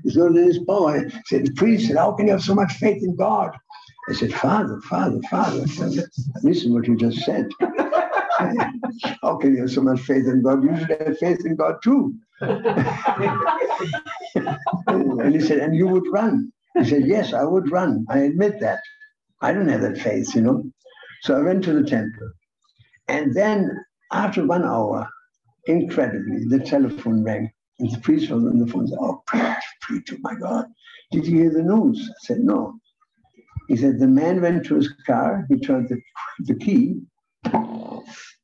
It's not in his power. The priest said, how can you have so much faith in God? I said, Father, listen what you just said. How can you have so much faith in God? You should have faith in God too. And he said, and you would run. He said, yes, I would run. I admit that. I don't have that faith, you know. So I went to the temple. And then after 1 hour, incredibly, the telephone rang. And the priest was on the phone and said, oh, preach, oh my God. Did you hear the news? I said, no. He said, the man went to his car, he turned the key, a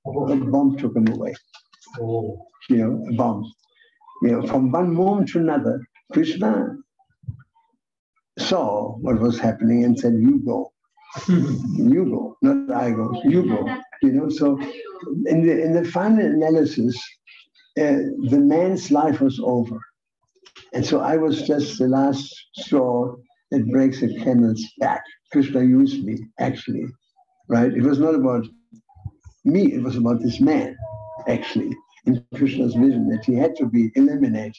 bomb took him away. Oh. You know, a bomb. You know, from one moment to another, Krishna saw what was happening and said, you go. You go, not I go, you go. You know, so in the final analysis, the man's life was over. And so I was just the last straw that breaks a camel's back. Krishna used me, actually, right? It was not about me, it was about this man, actually, in Krishna's vision, that he had to be eliminated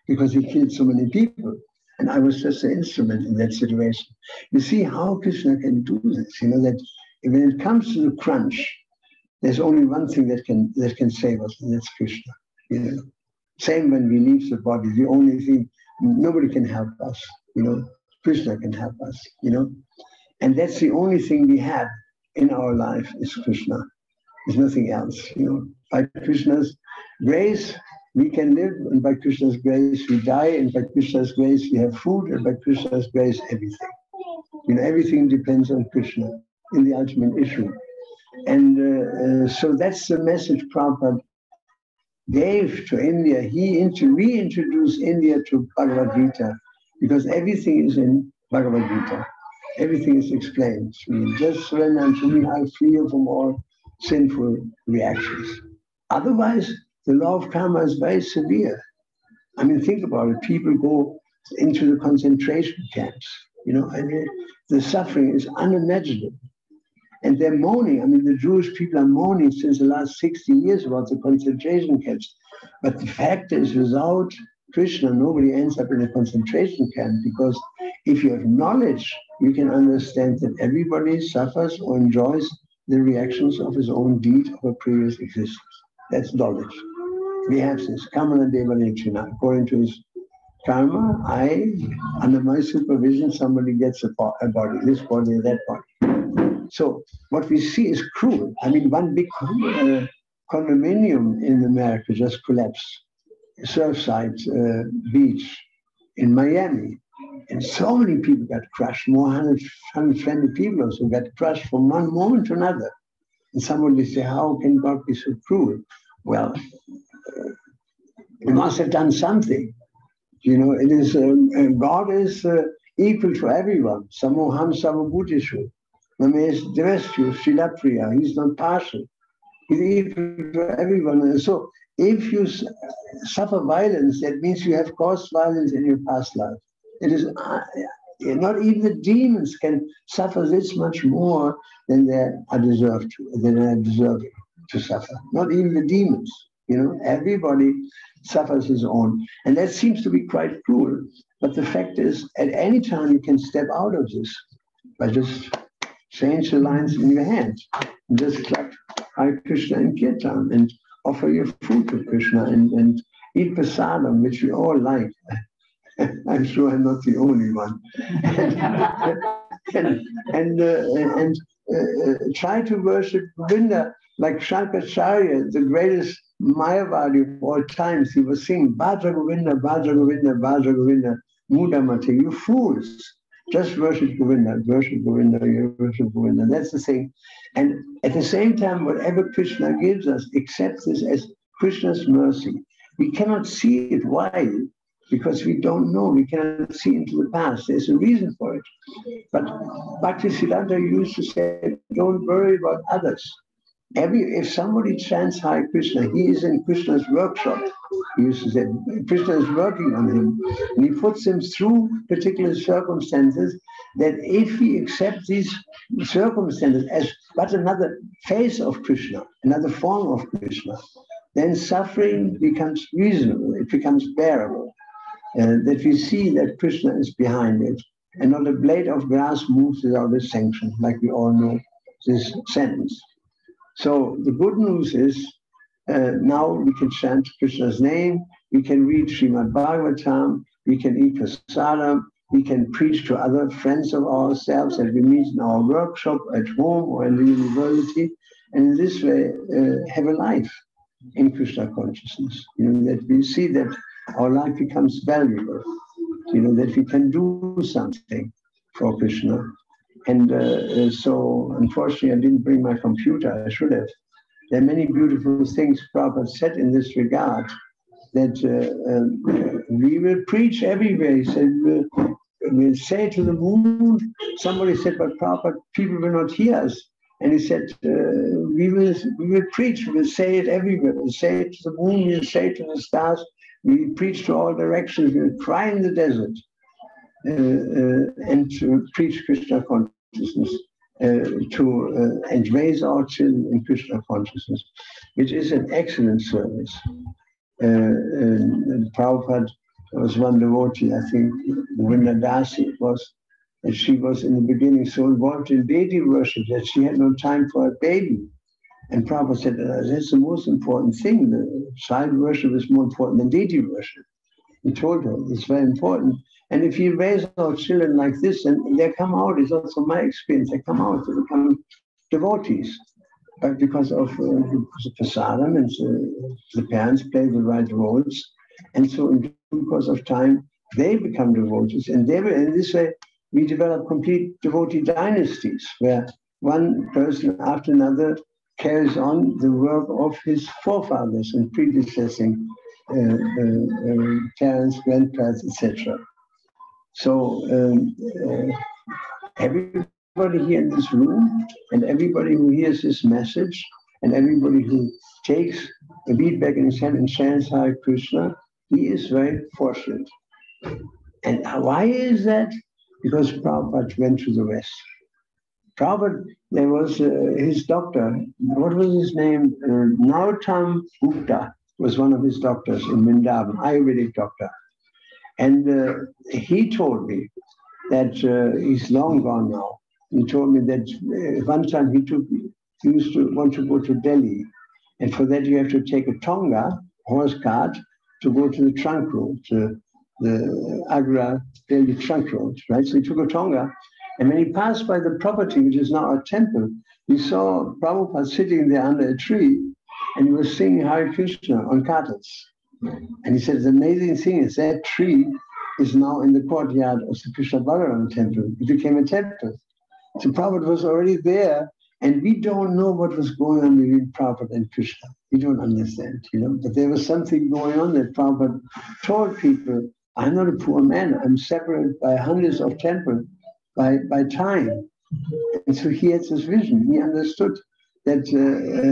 because he killed so many people. And I was just an instrument in that situation. You see how Krishna can do this, you know, that when it comes to the crunch, there's only one thing that can save us, and that's Krishna. You know, same when we leave the body, the only thing, nobody can help us, you know, Krishna can help us, you know, and that's the only thing we have in our life is Krishna. There's nothing else, you know. By Krishna's grace, we can live, and by Krishna's grace, we die, and by Krishna's grace, we have food, and by Krishna's grace, everything. You know, everything depends on Krishna in the ultimate issue. And so that's the message Prabhupada gave to India. He reintroduced India to Bhagavad Gita because everything is in Bhagavad Gita. Everything is explained. Just surrender unto me, I free you from all sinful reactions. Otherwise, the law of karma is very severe. I mean, think about it. People go into the concentration camps, you know, and the suffering is unimaginable. And they're moaning. I mean, the Jewish people are moaning since the last 60 years about the concentration camps. But the fact is, without Krishna, nobody ends up in a concentration camp, because if you have knowledge, you can understand that everybody suffers or enjoys the reactions of his own deed of a previous existence. That's knowledge. We have this. Kamana Deva Nechina. According to his karma, under my supervision, somebody gets a body, this body, that body. So what we see is cruel. I mean, one big condominium in America just collapsed. Surfside beach in Miami. And so many people got crushed, more 120 people or so got crushed from one moment to another. And someone will say, how can God be so cruel? Well, he must have done something. You know, it is God is equal to everyone. Samoham Savabutishu. He's not partial. He's equal to everyone. And so if you suffer violence, that means you have caused violence in your past life. It is not even the demons can suffer this much more than they are deserved to suffer. Not even the demons. You know, everybody suffers his own. And that seems to be quite cruel. But the fact is, at any time you can step out of this by just change the lines in your hand. And just clap Hare Krishna and Kirtan and offer your food to Krishna and eat prasadam, which we all like. I'm sure I'm not the only one. and try to worship Govinda like Shankaracharya, the greatest Mayavadi of all times. He was singing Bhaja Govinda, Bhaja Govinda, Bhaja Govinda, Mudamati. You fools, just worship Govinda, worship Govinda, you worship Govinda. That's the thing. And at the same time, whatever Krishna gives us, accept this as Krishna's mercy. We cannot see it. Why? Because we don't know. We cannot see into the past. There's a reason for it. But Bhaktisiddhanta used to say, don't worry about others. If somebody chants Hare Krishna, he is in Krishna's workshop. He used to say, Krishna is working on him. And he puts him through particular circumstances that if he accepts these circumstances as but another face of Krishna, another form of Krishna, then suffering becomes reasonable, it becomes bearable. That we see that Krishna is behind it, and not a blade of grass moves without a sanction, like we all know this sentence. So the good news is now we can chant Krishna's name, we can read Srimad Bhagavatam, we can eat prasadam, we can preach to other friends of ourselves that we meet in our workshop, at home, or in the university, and in this way have a life in Krishna consciousness. You know, that we see that our life becomes valuable, you know, that we can do something for Krishna. And so, unfortunately, I didn't bring my computer. I should have. There are many beautiful things Prabhupada said in this regard, that we will preach everywhere. He said, we'll say to the moon. Somebody said, but Prabhupada, people will not hear us. And he said, we will preach, we'll say it everywhere. We'll say it to the moon, we'll say it to the stars. We preach to all directions, we'll cry in the desert. And to preach Krishna consciousness, and raise our children in Krishna consciousness, which is an excellent service. And Prabhupada was one devotee, I think, Vrinda Dasi was, and she was in the beginning so involved in deity worship that she had no time for a baby. And Prabhupada said, that's the most important thing. The child worship is more important than deity worship. He told her, it's very important. And if you raise our children like this, and they come out, it's also my experience, they come out to become devotees. But because of prasadam, and the parents play the right roles. And so in due course of time, they become devotees. And they will, in this way, we develop complete devotee dynasties, where one person after another carries on the work of his forefathers and predecessing parents, grandparents, etc. So everybody here in this room, and everybody who hears this message, and everybody who takes a bead back in his hand and chants Hare Krishna, he is very fortunate. And why is that? Because Prabhupada went to the West. Prabhupada, there was his doctor, what was his name? Nautam Gupta was one of his doctors in Vrindavan, Ayurvedic doctor. And he told me that he's long gone now. He told me that one time he used to want to go to Delhi. And for that you have to take a tonga, horse cart, to go to the trunk road, the Agra Delhi trunk road, right? So he took a tonga, And when he passed by the property, which is now a temple, he saw Prabhupada sitting there under a tree, and he was singing Hare Krishna on kathas. And he said, the amazing thing is that tree is now in the courtyard of the Krishna Balaram temple. It became a temple. So Prabhupada was already there, and we don't know what was going on between Prabhupada and Krishna. We don't understand, but there was something going on that Prabhupada told people, I'm not a poor man, I'm separated by hundreds of temples by time. And so he had this vision. He understood that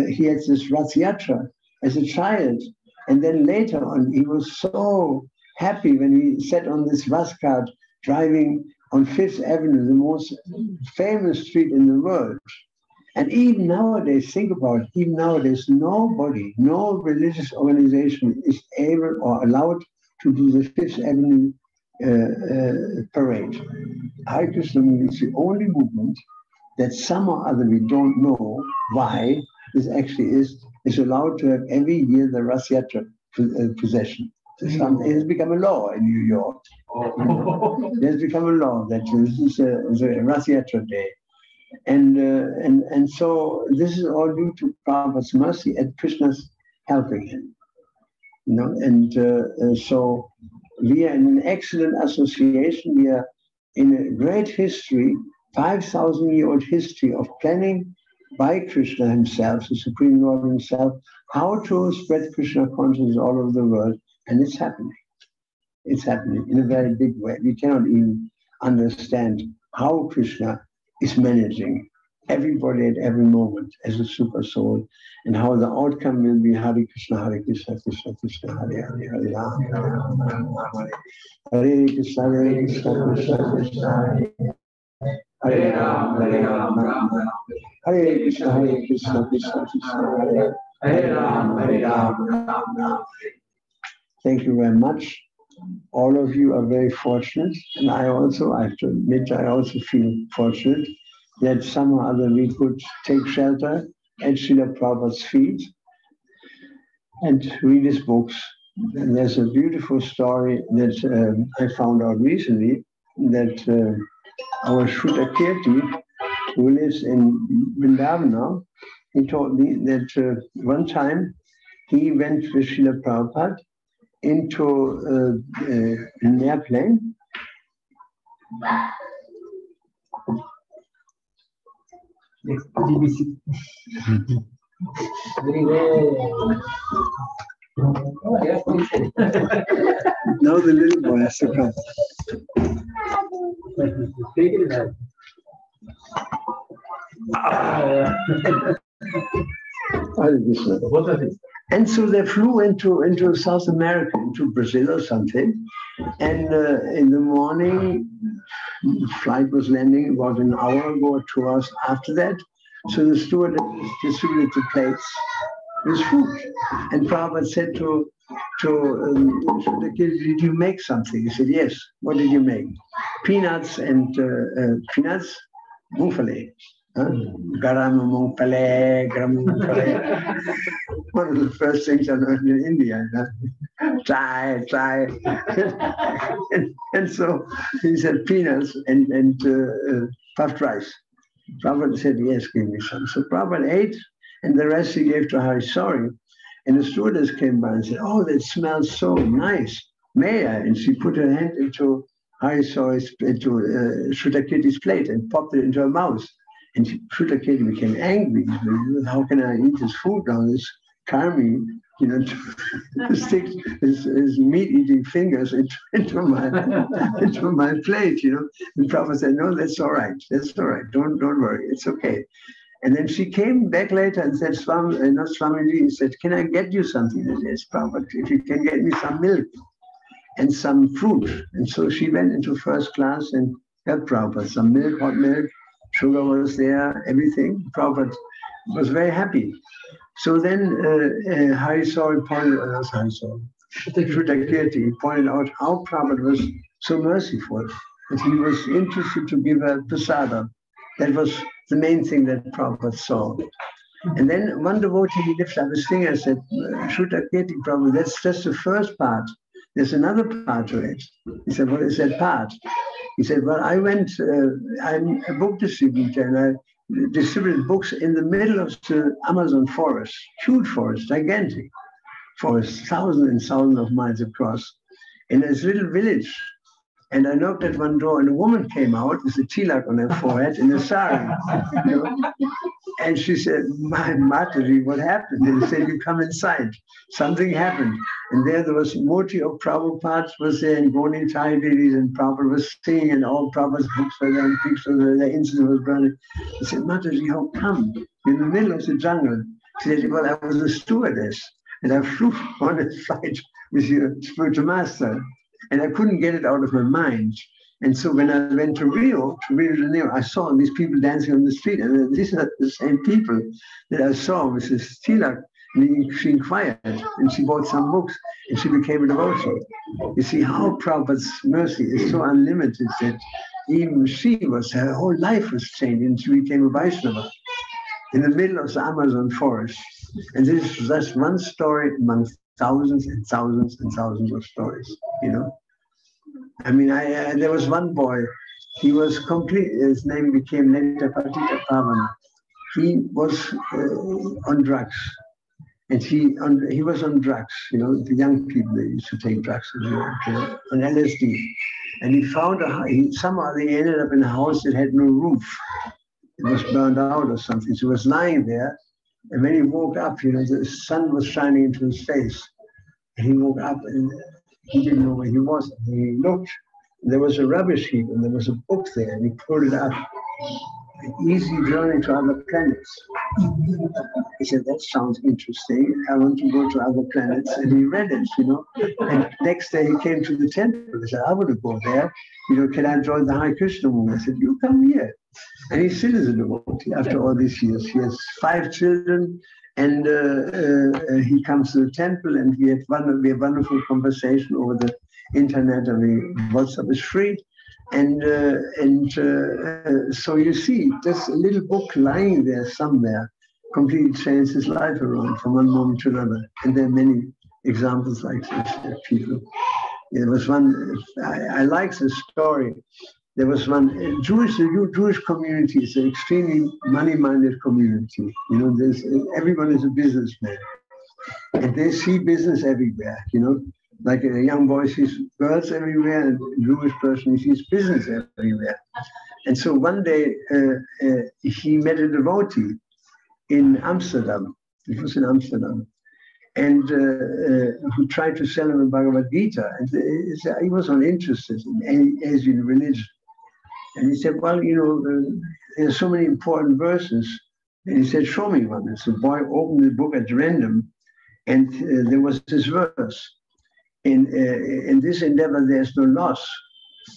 he had this Rath Yatra as a child. And then later on, he was so happy when he sat on this Rath cart driving on Fifth Avenue, the most famous street in the world. And even nowadays, think about it, even nowadays, nobody, no religious organization is able or allowed to do the Fifth Avenue parade. Hare Krishna movement is the only movement that somehow or other, we don't know why this actually is allowed to have every year the Rath Yatra procession. It has become a law in New York. It has become a law that this is a Rath Yatra day. And so this is all due to Prabhupada's mercy and Krishna's helping him. So we are in an excellent association. We are in a great history, 5,000-year-old history of planning by Krishna himself, the Supreme Lord himself, how to spread Krishna consciousness all over the world. And it's happening. It's happening in a very big way. We cannot even understand how Krishna is managing everybody at every moment as a super soul, and how the outcome will be Hare Krishna, Krishna Krishna, Hare Hare, Hare Rama, Hare Krishna, Krishna Krishna, Hare Rama, Hare Krishna, Krishna Krishna, Hare Rama. Thank you very much. All of you are very fortunate, and I have to admit, I also feel fortunate that somehow or other we could take shelter at Srila Prabhupada's feet and read his books. And there's a beautiful story that I found out recently, that our Shrutakirti, who lives in Vrindavan now, he told me that one time he went with Srila Prabhupada into an airplane. Now the little boy has to come. And so they flew into South America, into Brazil or something. And in the morning, the flight was landing about an hour ago or 2 hours after that. So the steward distributed the plates with food. And Prabhupada said to the kid, did you make something? He said, yes. What did you make? Peanuts and mufale. Garam mufale. One of the first things I learned in India. Try. and so he said peanuts and puffed rice. Prabhupada said, yes, give me some. So Prabhupada ate, and the rest he gave to Harisori. And the stewardess came by and said, oh, that smells so nice. May I? And she put her hand into Harisori's, into Shrutakirti's plate and popped it into her mouth. And Shrutakirti became angry. How can I eat this food now? This karmi, to stick his meat-eating fingers into my plate, And Prabhupada said, no, that's all right. That's all right. Don't worry. It's okay. And then she came back later and said, Swamiji, said, can I get you something? I said, yes, Prabhupada, if you can get me some milk and some fruit. And so she went into first class and got Prabhupada some milk, hot milk, sugar was there, everything. Prabhupada was very happy. So then Harisori pointed out, Shrutakirti pointed out how Prabhupada was so merciful, that he was interested to give a prasada. That was the main thing that Prabhupada saw. And then one devotee lifted up his finger and said, Shrutakirti Prabhupada, that's just the first part. There's another part to it. He said, what is that part? He said, well, I'm a book distributor, and I distributed books in the middle of the Amazon forest, huge forest, gigantic forest, thousands and thousands of miles across, in this little village. And I knocked at one door, and a woman came out with a tilak on her forehead in a sari. You know? And she said, my Mataji, what happened? And he said, you come inside. Something happened. And there was Murti of Prabhupada was there, and Goni Thai ladies, and Prabhupada was singing, and all Prabhupada's books were there, and pictures were there, incense was burning. He said, Mataji, how come? In the middle of the jungle. She said, well, I was a stewardess, and I flew on a flight with your spiritual master, and I couldn't get it out of my mind. And so when I went to Rio de Janeiro, I saw these people dancing on the street, and these are the same people that I saw with this tilak. And she inquired, and she bought some books, and she became a devotee. You see how Prabhupada's mercy is so unlimited that even her whole life was changed, and she became a Vaishnava in the middle of the Amazon forest. And this is just one story among thousands and thousands and thousands of stories, you know. I mean, there was one boy, he was his name became later Patita Pavana. He was on drugs. And he was on drugs, you know, the young people, they used to take drugs on LSD. And he found somehow they ended up in a house that had no roof. It was burned out or something. So he was lying there. And when he woke up, you know, the sun was shining into his face. And he woke up and he didn't know where he was. And he looked, and there was a rubbish heap, and there was a book there, and he pulled it up. An easy journey to other planets. He said, that sounds interesting. I want to go to other planets. And he read it, you know. And next day he came to the temple. He said, I want to go there. You know, can I join the Hare Krishna movement? I said, you come here. And he still is a devotee after all these years. He has 5 children, and he comes to the temple, and we have wonderful conversation over the internet, and WhatsApp is free. And so you see, just a little book lying there somewhere completely changed his life around from one moment to another. And there are many examples like this, people. There was one, I like this story. There was one, the Jewish community is an extremely money-minded community. You know, everyone is a businessman. And they see business everywhere, you know. Like a young boy sees girls everywhere, and a Jewish person sees business everywhere. And so one day he met a devotee in Amsterdam. It was in Amsterdam. And who tried to sell him a Bhagavad Gita. And he was not interested in Asian religion. And he said, well, you know, there's so many important verses. And he said, show me one. And so the boy opened the book at random, and there was this verse. In this endeavor, there's no loss.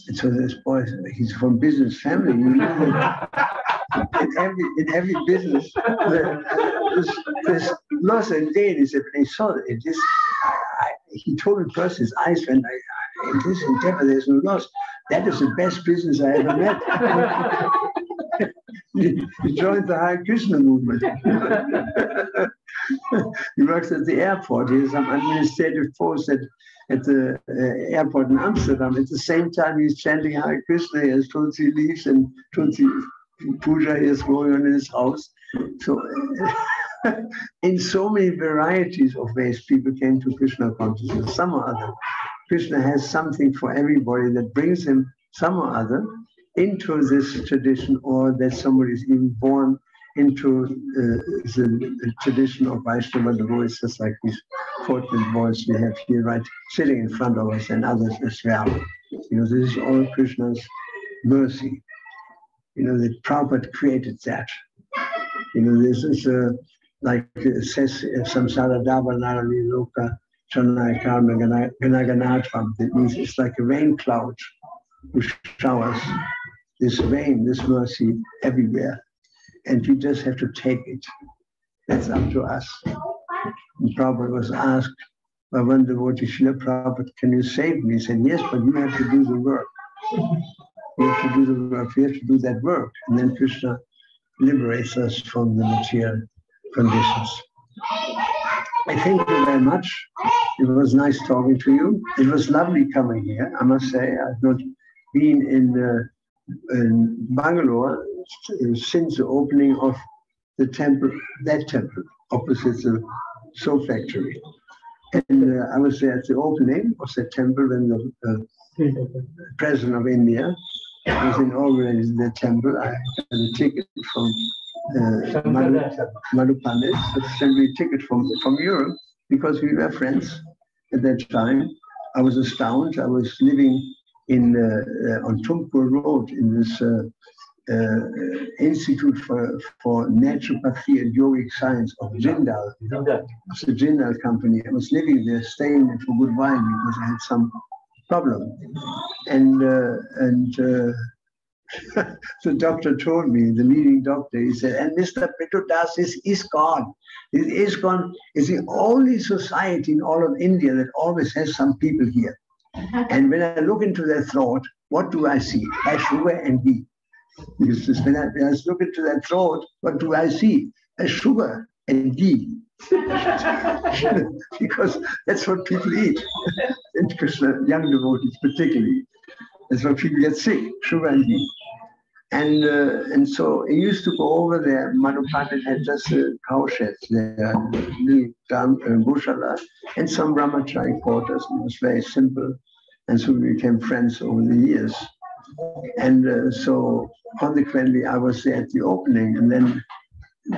And so this boy, he's from business family. You know, in every business, there's loss and gain. He said, when he saw it, he told me first, his eyes went, in this endeavor, there's no loss. That is the best business I ever met. He joined the Hare Krishna movement. He works at the airport. He has some administrative post at the airport in Amsterdam. At the same time, he's chanting Hare Krishna. He has Tulsi leaves and Tulsi puja is going on in his house. So, in so many varieties of ways, people came to Krishna consciousness. Some or other, Krishna has something for everybody that brings him some or other into this tradition, or that somebody is even born into the tradition of Vaishnava devotees, just like these fortunate boys we have here, right, sitting in front of us, and others as well. You know, this is all Krishna's mercy. You know, that Prabhupada created that. You know, this is like it says samsara davanarani loka chanai karma ganaganatvam. That means it's like a rain cloud who showers this rain, this mercy everywhere. And we just have to take it. That's up to us. And Prabhupada was asked by one devotee, Srila Prabhupada, can you save me? He said, yes, but you have to do the work. You have to do the work. We have to do that work. And then Krishna liberates us from the material conditions. I thank you very much. It was nice talking to you. It was lovely coming here, I must say. I've not been in Bangalore since the opening of the temple, that temple, opposite the soap factory. And I was there at the opening of the temple when the President of India was inaugurating the temple. I had a ticket from Madhu Pandit, sent me a ticket from Europe because we were friends at that time. I was astounded. I was living on Tumpur Road in this Institute for Naturopathy and Yogic Science of Jindal. It's a Jindal company. I was living there, staying there for a good while because I had some problem. And the doctor told me, the leading doctor, he said, and Mr. Prithu-Das is ISKCON. ISKCON is the only society in all of India that always has some people here. And when I look into their throat, what do I see? A sugar and ghee. Because when I look into their throat, what do I see? A sugar and ghee. Because that's what people eat. In Krishna, young devotees particularly. That's why people get sick, sugar and ghee. And so I used to go over there. Madhu Pandit had just a cow shed there, Goshala, and some brahmachari quarters. It was very simple. And so we became friends over the years. And so consequently, I was there at the opening, and then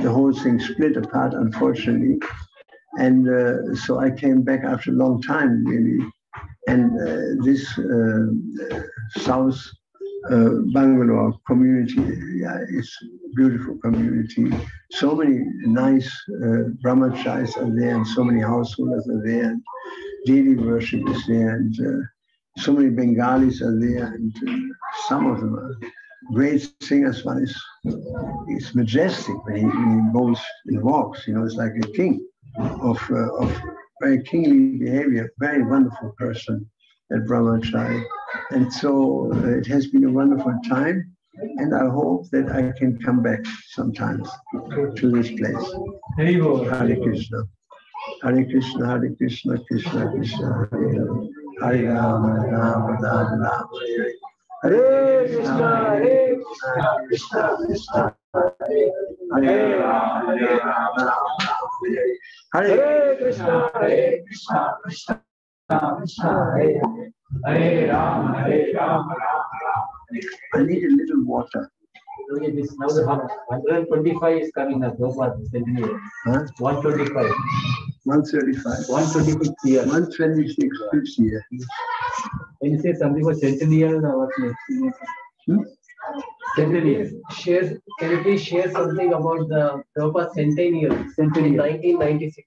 the whole thing split apart, unfortunately. And so I came back after a long time, really. And this South Bangalore community is a beautiful community. So many nice brahmacharis are there, and so many householders are there, and daily worship is there, and so many Bengalis are there, and some of them are great singers. One is majestic when he goes and walks. You know, it's like a king of very kingly behavior, very wonderful person at Brahmachari. And so it has been a wonderful time, and I hope that I can come back sometimes to this place. Hare Krishna. Hare Krishna, Hare Krishna, Krishna Krishna, Hare Rama, Rama Rama, Hare Krishna, Hare Krishna, Krishna Hare Rama, Rama Hare Krishna, Hare Krishna, Krishna Krishna Hare Rama, Hare Rama, Rama. I need a little water. Now the 125 is coming up. 125. 135. 126 years. 126 this year. When you say something for centennial, what's next? Centennial. Can you please share something about the Prabhupada centennial in 1996?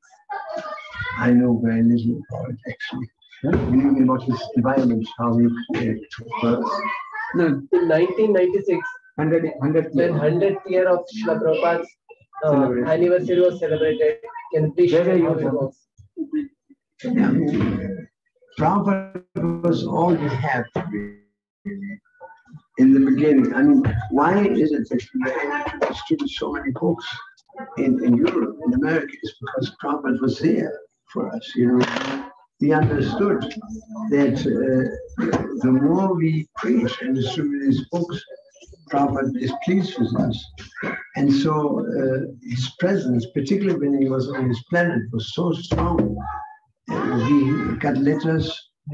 I know very little about it, actually. Really about his development, how he took birth. No, in 1996, 100th year of Srila Prabhupada's anniversary was celebrated. Can you please share how it was? Yeah, Prabhupada was all we have in the beginning. I mean, why is it that we were able to distribute so many books in Europe, in America? It's because Prabhupada was there for us, you know. We understood that the more we preach and distribute these books, Prabhupada is pleased with us. And so his presence, particularly when he was on this planet, was so strong. We got letters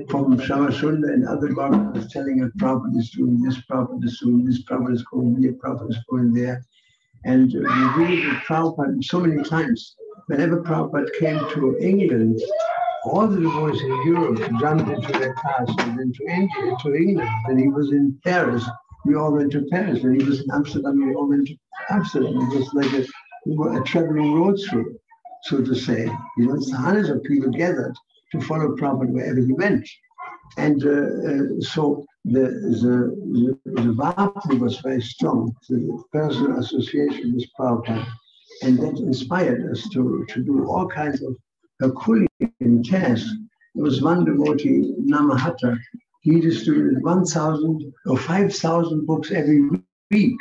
from Shamashunda and other governments telling us Prabhupada is doing this, Prabhupada is doing this, Prabhupada is going here, Prabhupada is going there. And we visited Prabhupada so many times. Whenever Prabhupada came to England, all the devotees in Europe jumped into their cars and then to India, to England. When he was in Paris, we all went to Paris. When he was in Amsterdam, we all went to Amsterdam. It was like a traveling road through, so to say. You know, it's hundreds of people gathered to follow Prabhupada wherever he went. And so the Bhakti was very strong, the personal association with Prabhupada. And that inspired us to do all kinds of Herculean tasks. There was one devotee, Namahatta. He distributed 1,000 or 5,000 books every week,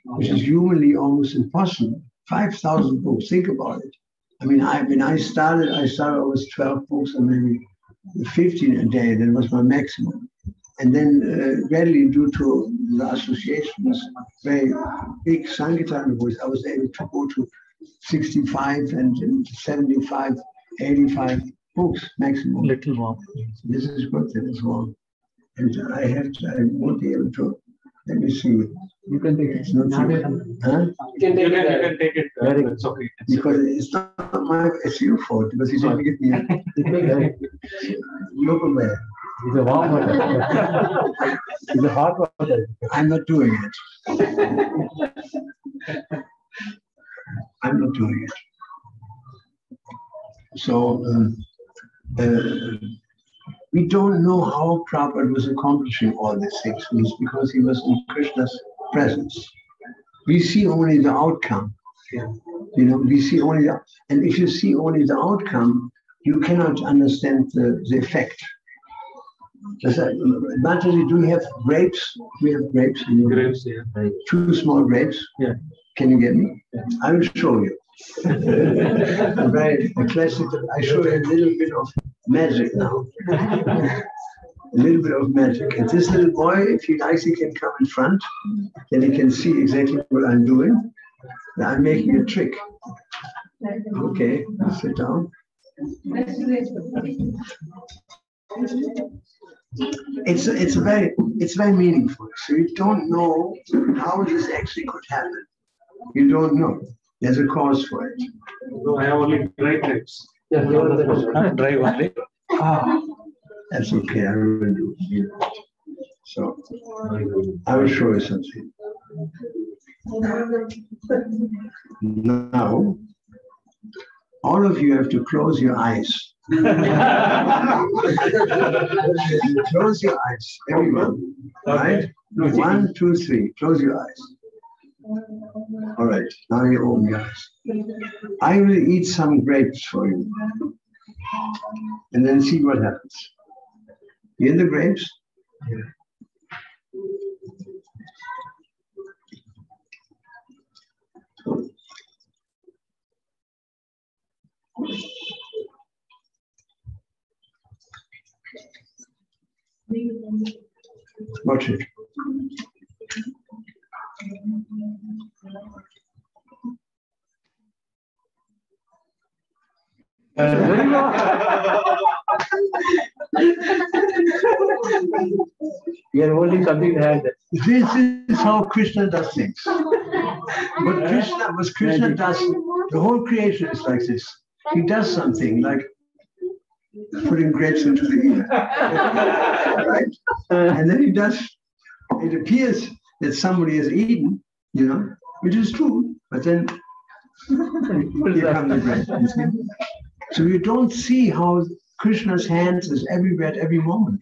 which is humanly almost impossible. 5,000 books, think about it. I mean, when I started always 12 books and maybe 15 a day. That was my maximum. And then gradually, due to the associations, very big Sankirtan boys, I was able to go to 65 and 75, 85 books maximum. Little more. This is good, that is wrong. And I won't be able to, let me see. You can take it. It's not Huh? You can take it. It's okay. Because it's not it's your fault, because you didn't give me Look away. It's a warm water. It's a hot water. I'm not doing it. I'm not doing it. So we don't know how Prabhupada was accomplishing all these things because he was in Krishna's presence. We see only the outcome. You know, we see only the, and if you see only the outcome, you cannot understand the effect. Mataji, do you have grapes? We have grapes. Grapes, yeah. 2 small grapes. Yeah. Can you get me? Yeah. I will show you. A classical. I show you a little bit of magic now. A little bit of magic. And this little boy, if he likes, he can come in front. Then he can see exactly what I'm doing. Now I'm making a trick. Okay, sit down. It's very meaningful. So you don't know how this actually could happen. You don't know. There's a cause for it. No, I have only dry grapes. Yeah, Dry only. That's okay. I will do it. So I will show you something. Now, all of you have to close your eyes. Close your eyes, everyone. Right? 1, 2, 3. Close your eyes. All right. Now you open your eyes. I will eat some grapes for you, and then see what happens. You in the grapes? Yeah. Watch it. We are holding something in hand. This is how Krishna does things. What Krishna does, the whole creation is like this. He does something like putting grapes into the ear. Right? And then it appears that somebody has eaten, which is true, but then here come the grapes. So you don't see how Krishna's hands is everywhere at every moment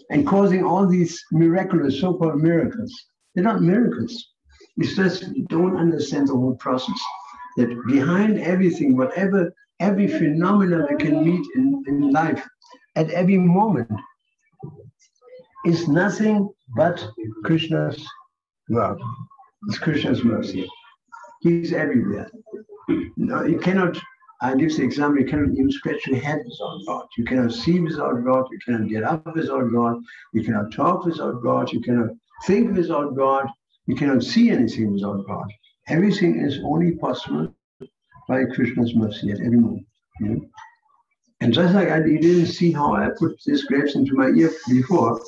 and causing all these miraculous, so-called miracles. They're not miracles. It's just you don't understand the whole process. That behind everything, whatever, every phenomenon we can meet in life at every moment is nothing but Krishna's love. It's Krishna's mercy. He's everywhere. No, you cannot, I give the example, you cannot even scratch your head without God. You cannot see without God. You cannot get up without God. You cannot talk without God. You cannot think without God. You cannot see anything without God. Everything is only possible by Krishna's mercy at every moment. And just like you didn't see how I put these grapes into my ear before,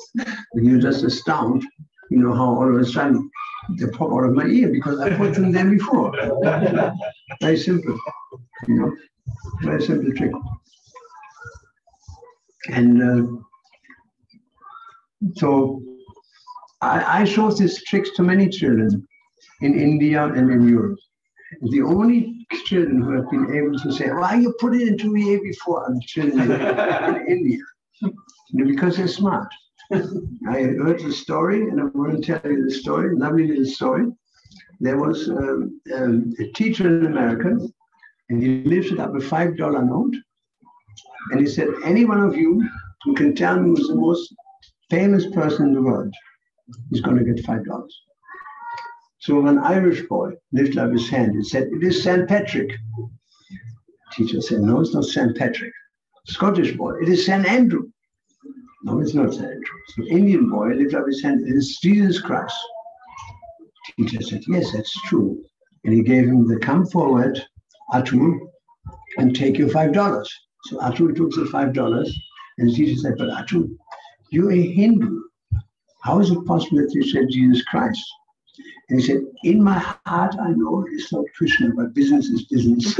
you're just astounded, how all of a sudden they pop out of my ear because I put them there before. Very simple, very simple trick. And so I show these tricks to many children in India and in Europe. The only children who have been able to say, why you put it into the ear before, are children in India, because they're smart. I heard the story, and I want to tell you the story, lovely little story. There was a teacher in America, and he lifted up a $5 note, and he said, any one of you who can tell me who's the most famous person in the world is going to get $5. So an Irish boy lifted up his hand and said, it is St. Patrick. Teacher said, no, it's not St. Patrick. Scottish boy, it is St. Andrew. No, it's not St. Andrew. So Indian boy lifted up his hand, it is Jesus Christ. Teacher said, yes, that's true. And he gave him the come forward, Atul, and take your $5. So Atul took the $5, and the teacher said, but Atul, you're a Hindu. How is it possible that you said Jesus Christ? And he said, in my heart, I know it's not Krishna, but business is business.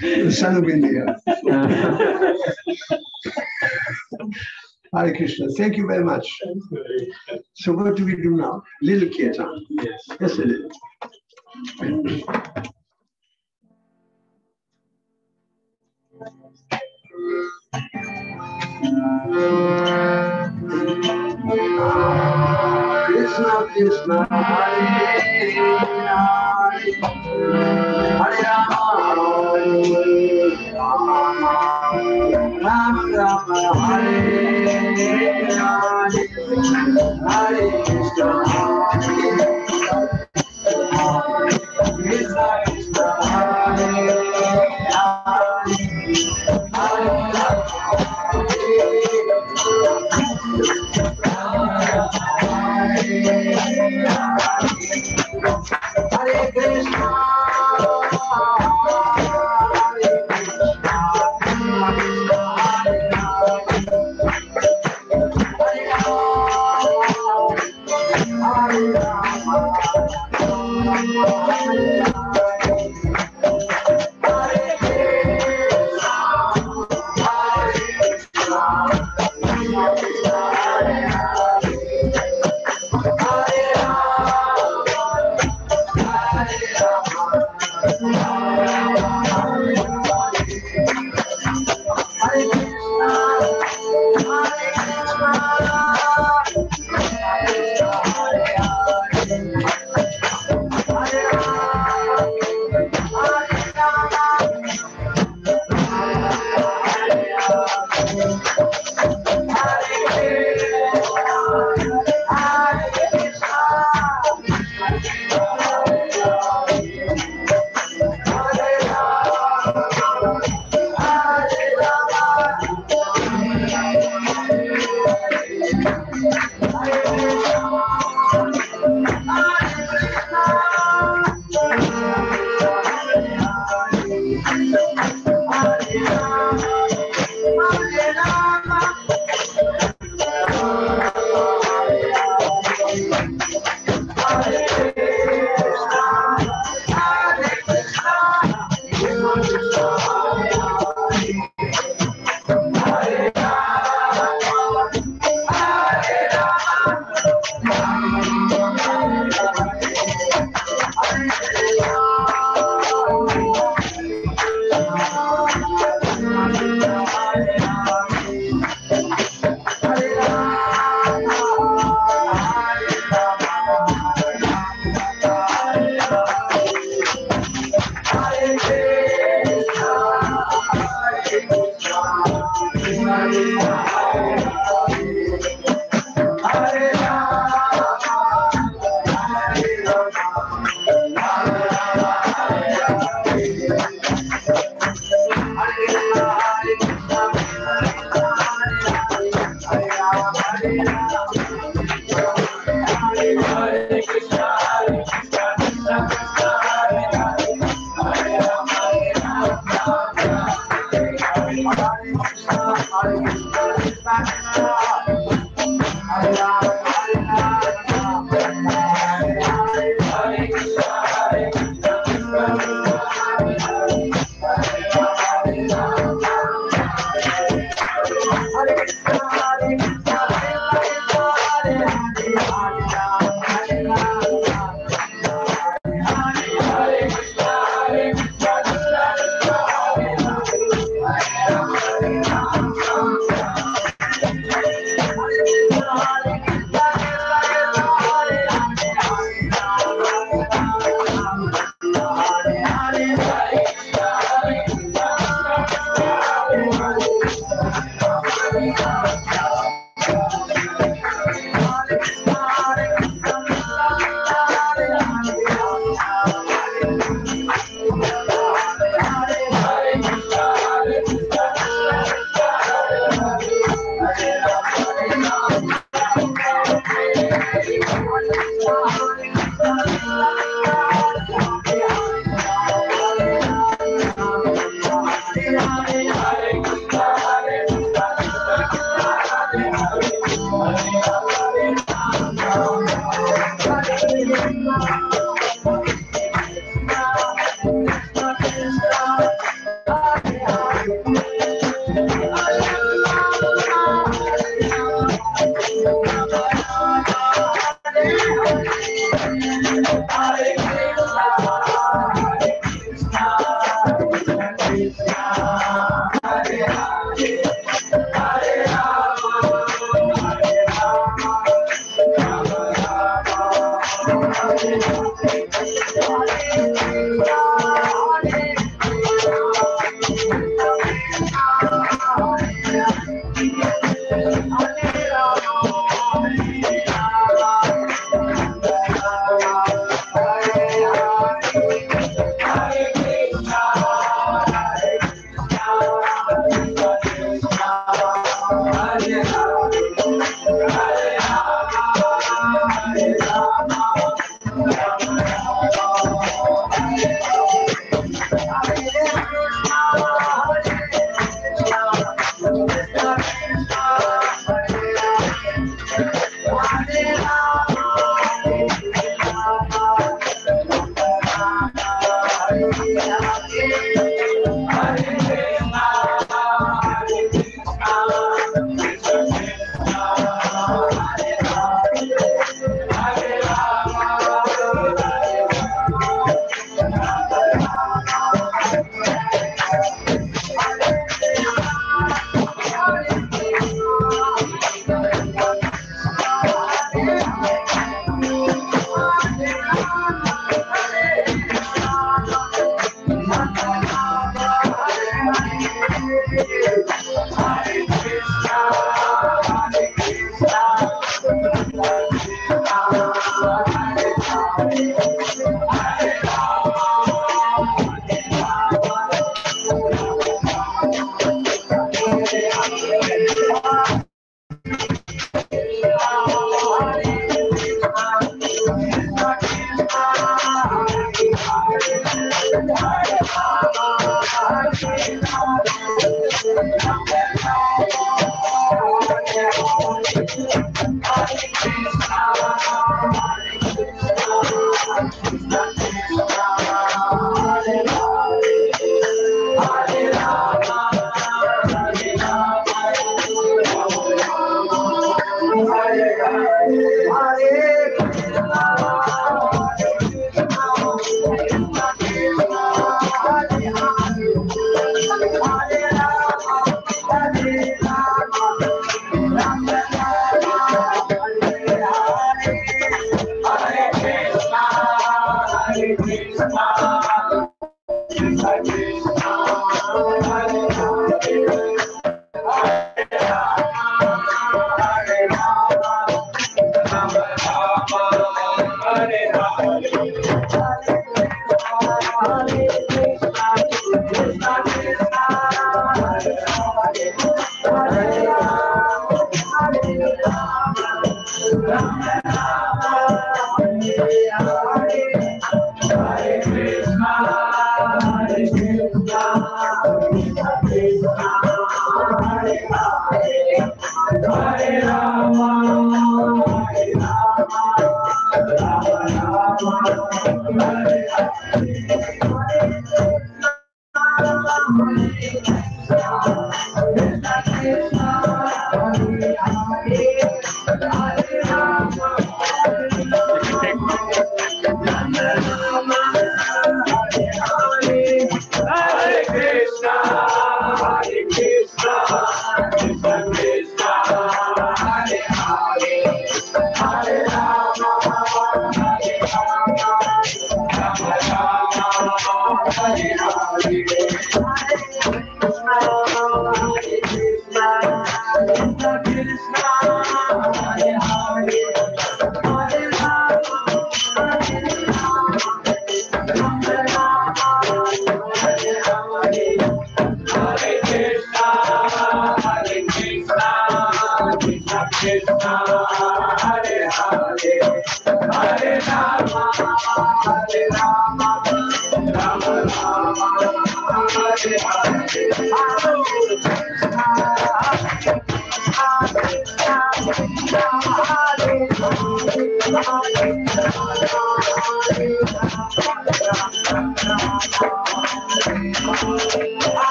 The son of India. Hare Krishna. Thank you very much. So what do we do now? Little kirtan. Yes. Yes, it is. Krishna Krishna Hare Hare Hare Rama Rama Rama Hare Hare Hare Krishna Krishna Krishna Hare Hare Hare Krishna,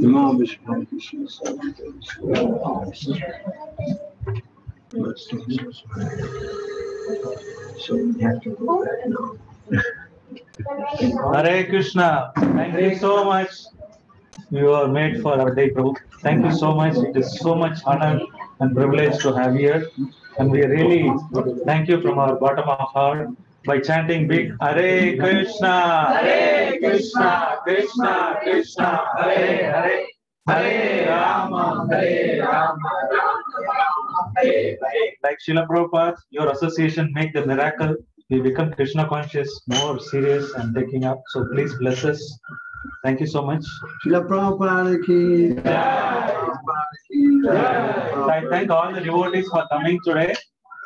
So we have to go back now. Hare Krishna. Thank you so much. You are made for our day, Prabhu. Thank you so much. It is so much honor and privilege to have you here. And we really thank you from our bottom of our heart by chanting big Hare Krishna, Hare Krishna, Krishna Krishna, Hare Hare, Hare Rama, Hare Rama, Hare Hare. Like Srila Prabhupada, your association make the miracle. We become Krishna conscious, more serious and taking up. So please bless us. Thank you so much. Srila Prabhupada ki I thank all the devotees for coming today.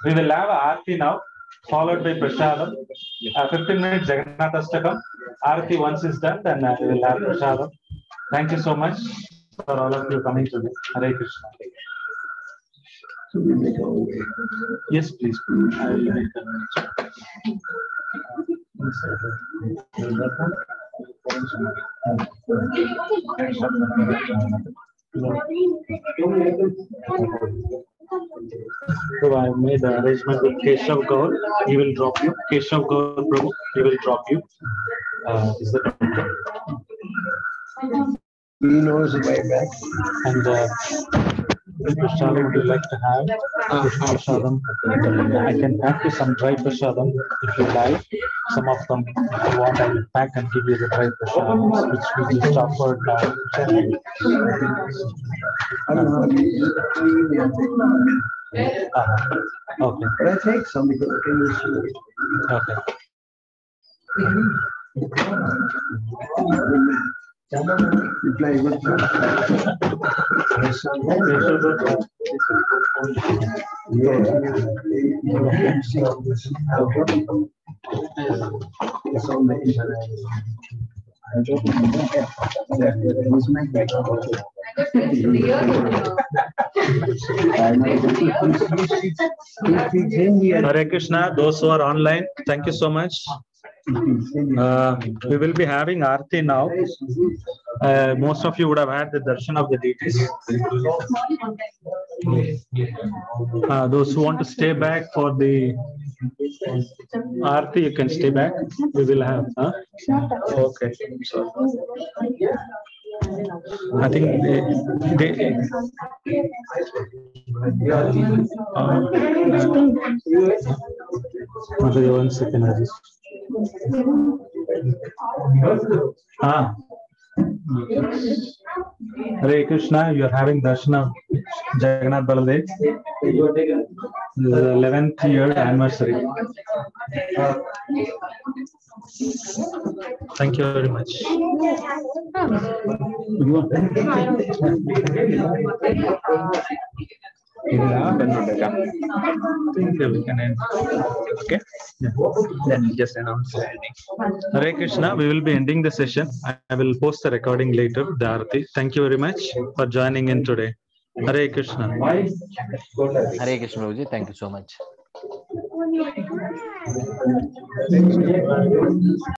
We will have a Aarti now, followed by Prasadam. 15 minutes Jagannath Astakam. Aarti once is done, then we will have Prasadam. Thank you so much for all of you coming today. Hare Krishna. So we make our way. Yes, please. I will make So I made the arrangement with Keshav Gaur. He will drop you. Keshav Gaur Prabhu, he will drop you. Is that okay? He knows the way back. And Prasadam, would you like to have? Prasadam. I can pack you some dry Prasadam if you like. Some of them, if you want, I will pack and give you the dry Prasadam, which we just offered now. Okay. But I take some because I can use it. Okay. You play good. It's on the internet. Hare Krishna, those who are online, thank you so much. We will be having Aarti now. Most of you would have had the darshan of the deities. Those who want to stay back for the Aarti, you can stay back. We will have. Okay. I think they okay, 1 second. Hare Krishna, you are having darshan of Jagannath Baladev. The 11th year anniversary. Thank you very much. We can end. Okay. Yeah. Then just announce the ending. Hare Krishna, we will be ending the session. I will post the recording later, the Aarti. Thank you very much for joining in today. Hare Krishna. Hare Krishna, Prabhuji. Thank you so much.